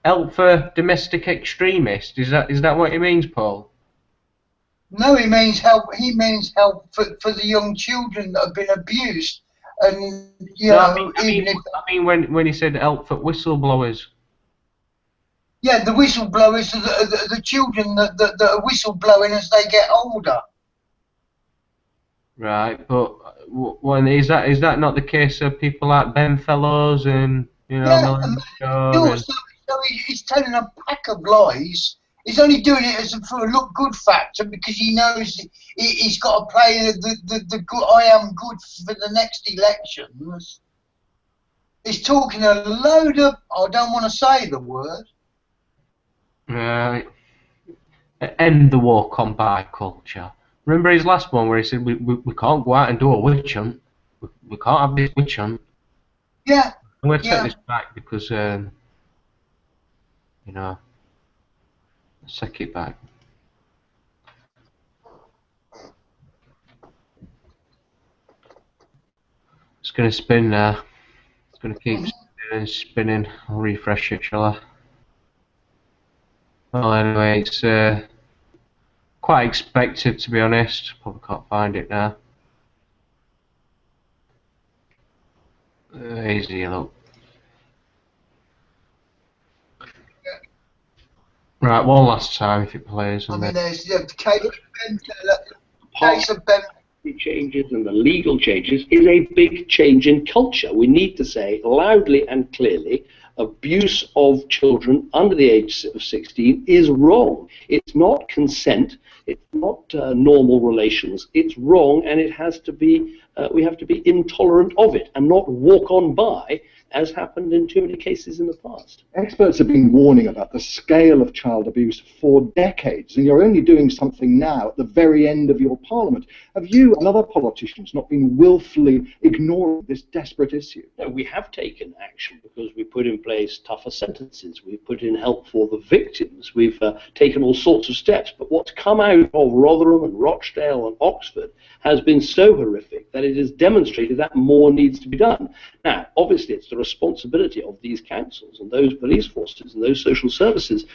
help for domestic extremists? Is that what he means, Paul? No, he means help. He means help for the young children that have been abused, and you know, I mean when he said help for whistleblowers. Yeah, the whistleblowers are the children that are whistleblowing as they get older. Right, but is that not the case of people like Ben Fellows and So he's telling a pack of lies. He's only doing it for a look good factor because he knows he's got to play the good. I am good for the next elections. He's talking a load of. I don't want to say the word. Right. End the walk on by culture. Remember his last one where he said we can't go out and do a witch hunt. We can't have this witch hunt. Yeah, I'm going to take Yeah. this back because, you know, let's take it back. It's going to spin now. It's going to keep spinning and spinning. I'll refresh it, shall I? Well, anyway, it's quite expected, to be honest. Probably can't find it now. Easy look. Right, one last time if it plays. I mean, there's the case of Ben. The changes and the legal changes is a big change in culture. We need to say loudly and clearly, abuse of children under the age of 16 is wrong. It's not consent. It's not normal relations. It's wrong, and it has to be. We have to be intolerant of it and not walk on by, as happened in too many cases in the past. Experts have been warning about the scale of child abuse for decades, and you're only doing something now at the very end of your parliament. Have you and other politicians not been willfully ignoring this desperate issue? No, we have taken action because we put in place tougher sentences. We've put in help for the victims. We've taken all sorts of steps. But what's come out of Rotherham and Rochdale and Oxford has been so horrific that it has demonstrated that more needs to be done. Now, obviously, it's the responsibility of these councils and those police forces and those social services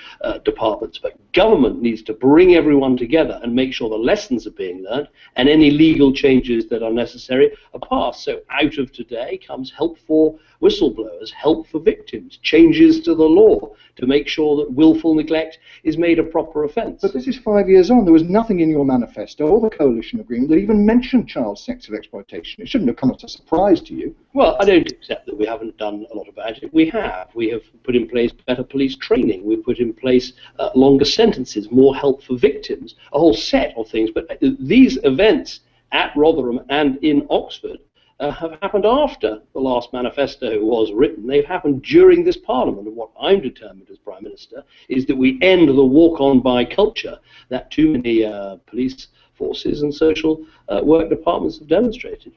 departments, but government needs to bring everyone together and make sure the lessons are being learned and any legal changes that are necessary are passed. So out of today comes help for whistleblowers, help for victims, changes to the law to make sure that willful neglect is made a proper offence. But this is 5 years on. There was nothing in your manifesto or the coalition agreement that even mentioned child sexual exploitation. It shouldn't have come as a surprise to you. Well, I don't accept that we haven't done a lot about it. We have. We have put in place better police training. We've put in place longer sentences, more help for victims, a whole set of things. But these events at Rotherham and in Oxford have happened after the last manifesto was written. They've happened during this Parliament, and what I'm determined as Prime Minister is that we end the walk-on-by culture that too many police forces and social work departments have demonstrated.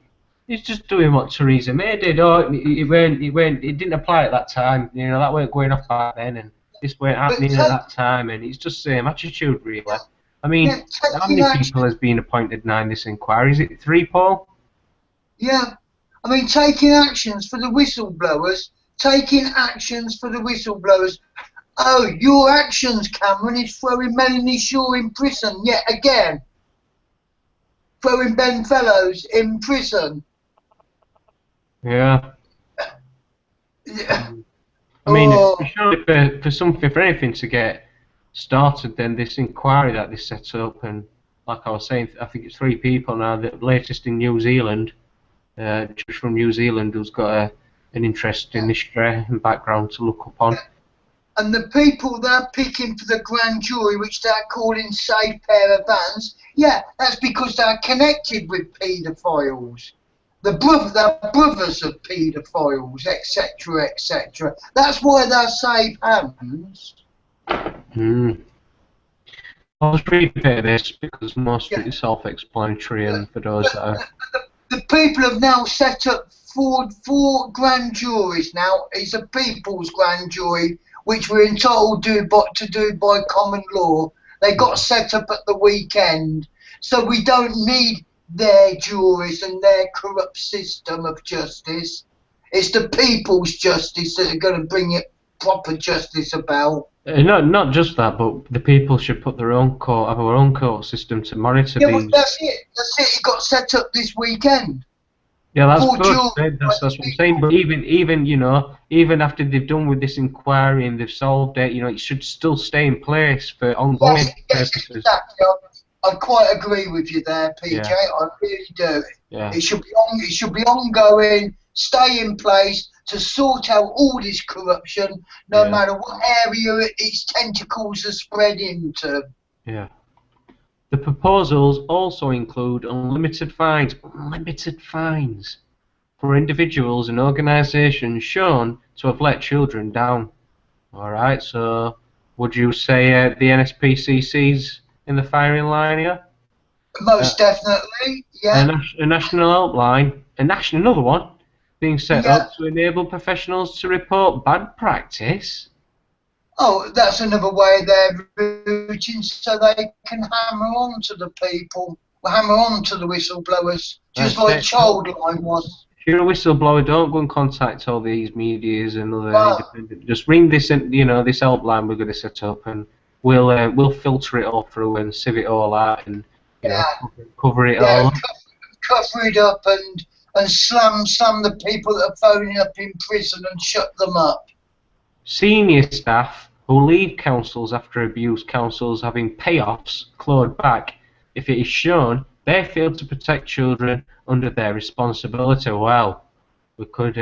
He's just doing what Theresa May did. Oh, it didn't apply at that time. You know, that weren't going off back then, and this weren't happening at that time, and it's just the same attitude, really. I mean, how many people has been appointed now in this inquiry? Is it 3, Paul? Yeah, I mean, taking actions for the whistleblowers, taking actions for the whistleblowers. Oh, your actions, Cameron, is throwing Melanie Shaw in prison yet again. Throwing Ben Fellows in prison. Yeah. Yeah. I mean, surely for anything to get started, then this inquiry that they set up, and like I was saying, I think it's 3 people now. The latest in New Zealand. Just from New Zealand who's got an interest in history and background to look upon. And the people they're picking for the grand jury, which they're calling safe pair of hands, yeah, that's because they're connected with paedophiles. They're brothers of paedophiles, etc., etc. That's why they're safe hands. I was reading a bit of this because most of it is self-explanatory, and for those that are... The people have now set up four grand juries now. It's a people's grand jury, which we're entitled to do by common law. They got set up at the weekend. So we don't need their juries and their corrupt system of justice. It's the people's justice that are going to bring it proper justice about. Not just that, but the people should put their own court, have our own court system to monitor these. Well, that's it. It got set up this weekend. Yeah, that's good. That's what I'm saying. But even you know, even after they've done with this inquiry and they've solved it, you know, it should still stay in place for ongoing purposes. Exactly. I quite agree with you there, PJ. Yeah. I really do. Yeah. It should be ongoing. Stay in place to sort out all this corruption, no matter what area its tentacles are spread into. Yeah. The proposals also include unlimited fines for individuals and organisations shown to have let children down. Alright, so would you say the NSPCC's in the firing line here? Most definitely, yeah. A national helpline, another one. being set up to enable professionals to report bad practice. Oh, that's another way they're routing so they can hammer on to the people, hammer on to the whistleblowers, just like Childline was. If you're a whistleblower, don't go and contact all these medias and other independent. Just ring this, this helpline we're going to set up, and we'll filter it all through and sieve it all out and cover it all. Cover it up and slam the people that are phoning up in prison and shut them up. Senior staff who leave councils after abuse councils having payoffs clawed back if it is shown they failed to protect children under their responsibility. Well, we could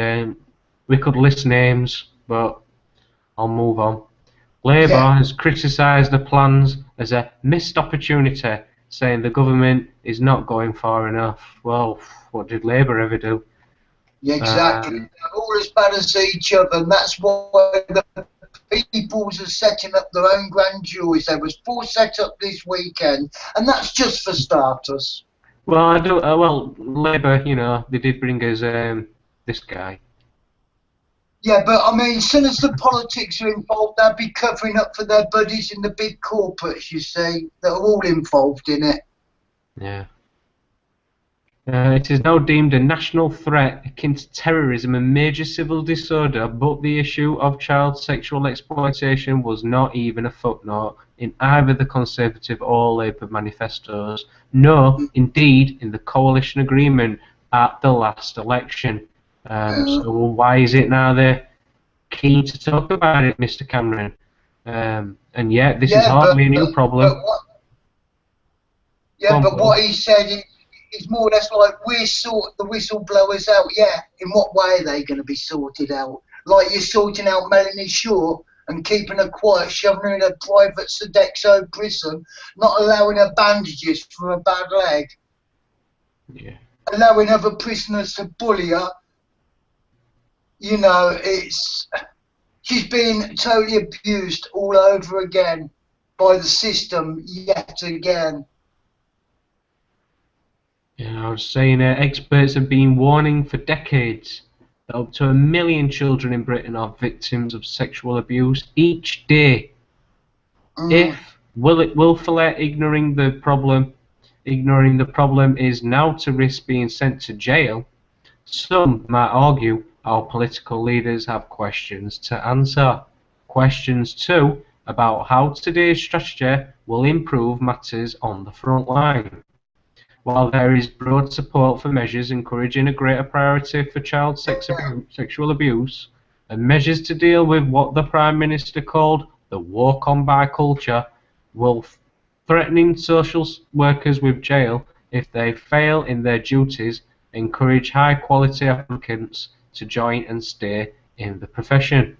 list names, but I'll move on. Labour has criticised the plans as a missed opportunity, saying the government is not going far enough. Well, what did Labour ever do? Yeah, exactly. They're all as bad as each other, and that's why the peoples are setting up their own grand juries. There was 4 set up this weekend, and that's just for starters. Well, Labour, they did bring us this guy. Yeah, but I mean, as soon as the politics are involved, they'll be covering up for their buddies in the big corporates, you see, that are all involved in it. Yeah. It is now deemed a national threat akin to terrorism and major civil disorder, but the issue of child sexual exploitation was not even a footnote in either the Conservative or Labour manifestos. No, indeed, in the coalition agreement at the last election. So why is it now they're keen to talk about it, Mr. Cameron? And yet, this is hardly a new problem. But what he said is more or less like, we sort the whistleblowers out. Yeah, in what way are they going to be sorted out? Like you're sorting out Melanie Shaw and keeping her quiet, shoving her in a private Sodexo prison, not allowing her bandages for a bad leg. Yeah. Allowing other prisoners to bully her. You know, she's been totally abused all over again by the system yet again. Yeah, I was saying experts have been warning for decades that up to 1 million children in Britain are victims of sexual abuse each day. If willfully ignoring the problem is now to risk being sent to jail, some might argue our political leaders have questions to answer. Questions too about how today's strategy will improve matters on the front line. While there is broad support for measures encouraging a greater priority for child sexual abuse and measures to deal with what the Prime Minister called the walk on by culture, will threatening social workers with jail if they fail in their duties encourage high quality applicants to join and stay in the profession.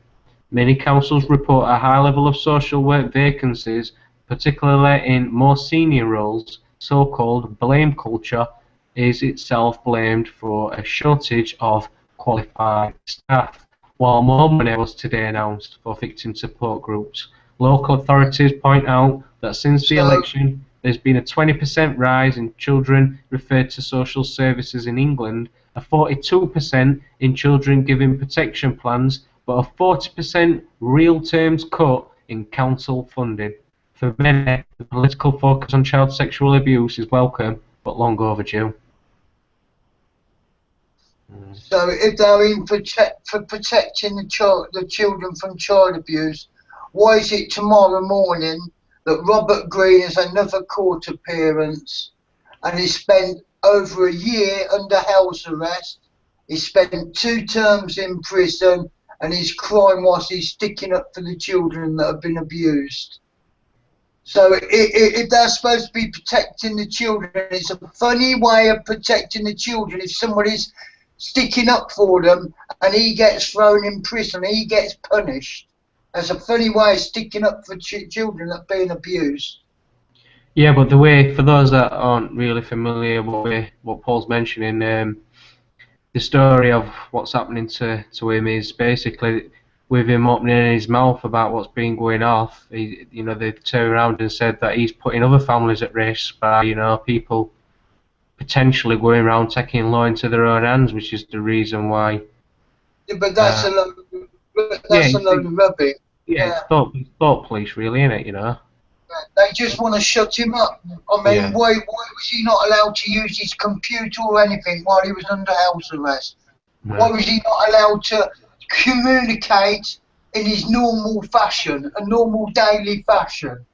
Many councils report a high level of social work vacancies, particularly in more senior roles. So-called blame culture is itself blamed for a shortage of qualified staff, while more money was today announced for victim support groups. Local authorities point out that since the election, there's been a 20% rise in children referred to social services in England, a 42% in children given protection plans, but a 40% real terms cut in council funding. For many, the political focus on child sexual abuse is welcome, but long overdue. So if they're in for protecting the children from child abuse, why is it tomorrow morning that Robert Greene has another court appearance and he spent over a year under house arrest? He spent 2 terms in prison, and his crime was he's sticking up for the children that have been abused. So if they're supposed to be protecting the children, it's a funny way of protecting the children. If somebody's sticking up for them and he gets thrown in prison, he gets punished. That's a funny way of sticking up for children that are being abused. Yeah, but the way, for those that aren't really familiar with what Paul's mentioning, the story of what's happening to him is basically with him opening his mouth about what's been going off. They turned around and said that he's putting other families at risk by, people potentially going around taking law into their own hands, which is the reason why Yeah, but that's Yeah, a load of rubbish. yeah, it's thought police, really, isn't it? You know. They just want to shut him up. I mean, Yeah. why was he not allowed to use his computer or anything while he was under house arrest? No. Why was he not allowed to communicate in his normal fashion, a normal daily fashion?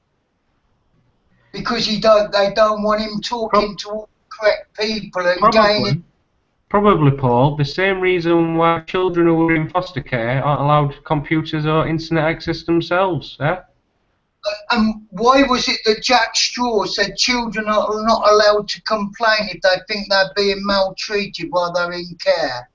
Because they don't want him talking to all the correct people and gaining. Probably, Paul, the same reason why children who are in foster care aren't allowed computers or internet access themselves, eh? And why was it that Jack Straw said children are not allowed to complain if they think they're being maltreated while they're in care?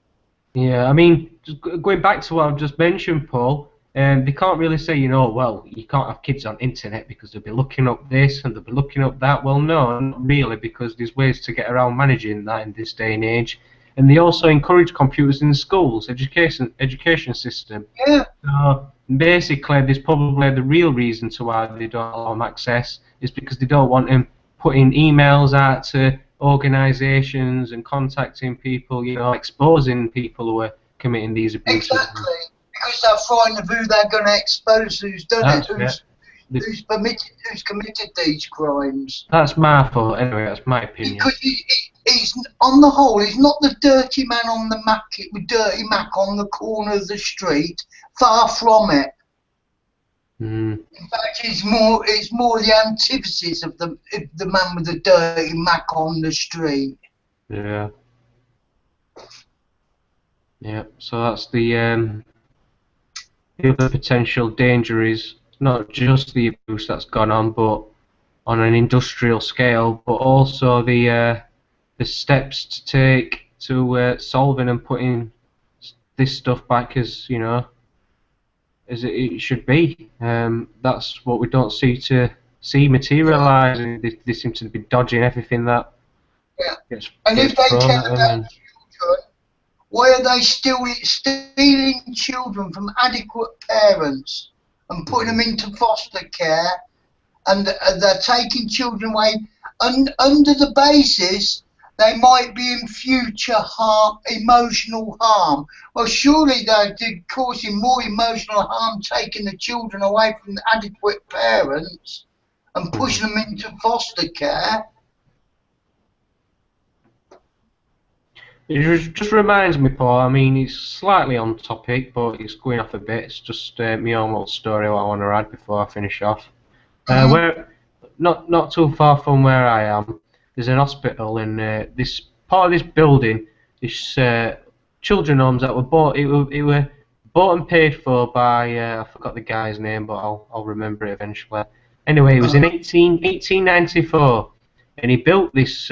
Yeah, I mean, just going back to what I've just mentioned, Paul, they can't really say, you know, well, you can't have kids on internet because they'll be looking up this and they'll be looking up that. Well, no, not really, because there's ways to get around managing that in this day and age. And they also encourage computers in the schools, education system. Yeah. So basically, there's probably the real reason to why they don't allow them access is because they don't want them putting emails out to organisations and contacting people, you know, exposing people who are committing these abuses. Exactly, because they're frightened of who they're going to expose, who's done it, who's committed these crimes. That's my fault, anyway, that's my opinion. Because he's on the whole, he's not the dirty man on the dirty Mac on the corner of the street. Far from it. In fact, it's more the antithesis of the man with the dirty Mac on the street. Yeah. Yeah. So that's the other potential danger is not just the abuse that's gone on, but on an industrial scale, but also the steps to take to solving and putting this stuff back as, you know, as it should be. That's what we don't see materialise. They seem to be dodging everything that gets and if they thrown care at them. about children, why are they still stealing children from adequate parents and putting them into foster care, and they're taking children away under the basis they might be in future emotional harm? Well, surely they're causing more emotional harm taking the children away from the adequate parents and pushing them into foster care. It just reminds me, Paul, I mean, it's slightly on topic, but it's going off a bit. It's just my own little story what I want to add before I finish off. Where, not too far from where I am, there's an hospital, and this part of this building, this children homes that were bought, it were bought and paid for by, I forgot the guy's name, but I'll remember it eventually. Anyway, it was in 1894, and he built this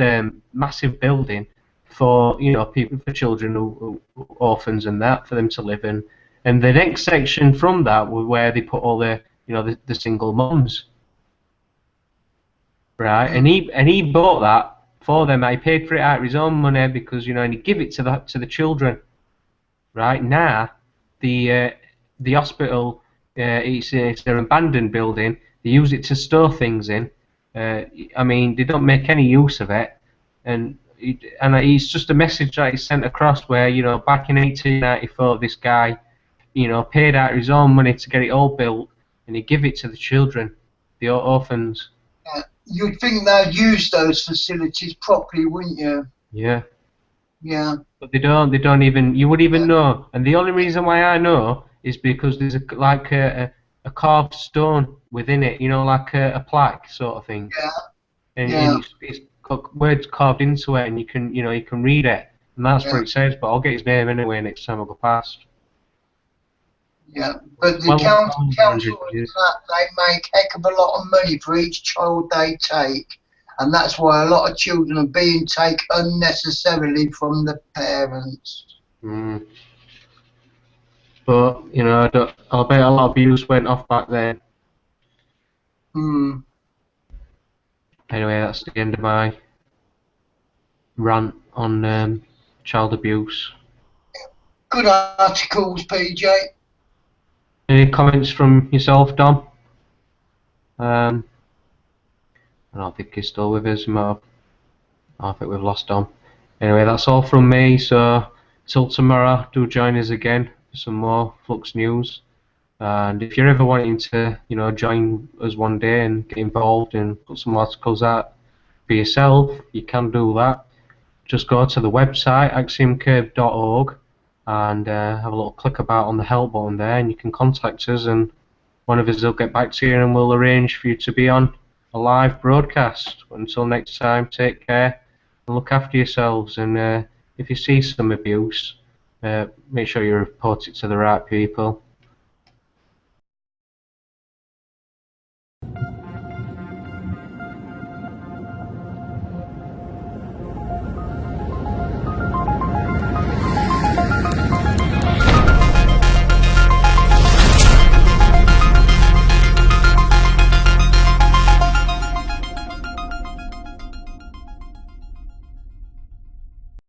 massive building for, you know, people, for children, who orphans and that, for them to live in. And the next section from that was where they put all the, you know, the single mums. Right, and he bought that for them. I paid for it out of his own money because, you know, and he give it to the children. Right now, the hospital, it's an abandoned building. They use it to store things in. I mean, they don't make any use of it, and it's just a message that he sent across where, you know, back in 1894, this guy, you know, paid out his own money to get it all built, and he give it to the children, the orphans. You'd think they'd use those facilities properly, wouldn't you? Yeah. Yeah. But they don't even, you wouldn't even know. And the only reason why I know is because there's a carved stone within it, you know, like a plaque sort of thing. Yeah. And it's got words carved into it, and you can read it. And that's what it says, but I'll get his name anyway next time I go past. Yeah, but the council, they make a heck of a lot of money for each child they take, and that's why a lot of children are being taken unnecessarily from the parents. But, you know, I'll bet a lot of abuse went off back then. Anyway, that's the end of my rant on child abuse. Good articles, PJ. Any comments from yourself, Dom? I don't think he's still with us. I think we've lost Dom. Anyway, that's all from me, so till tomorrow, do join us again for some more Flux news. And if you're ever wanting to, join us one day and get involved and put some articles out for yourself, you can do that. Just go to the website axiomcurve.org and have a little click about on the help button there, and you can contact us, and one of us will get back to you and we'll arrange for you to be on a live broadcast. Until next time, take care and look after yourselves, and if you see some abuse, make sure you report it to the right people.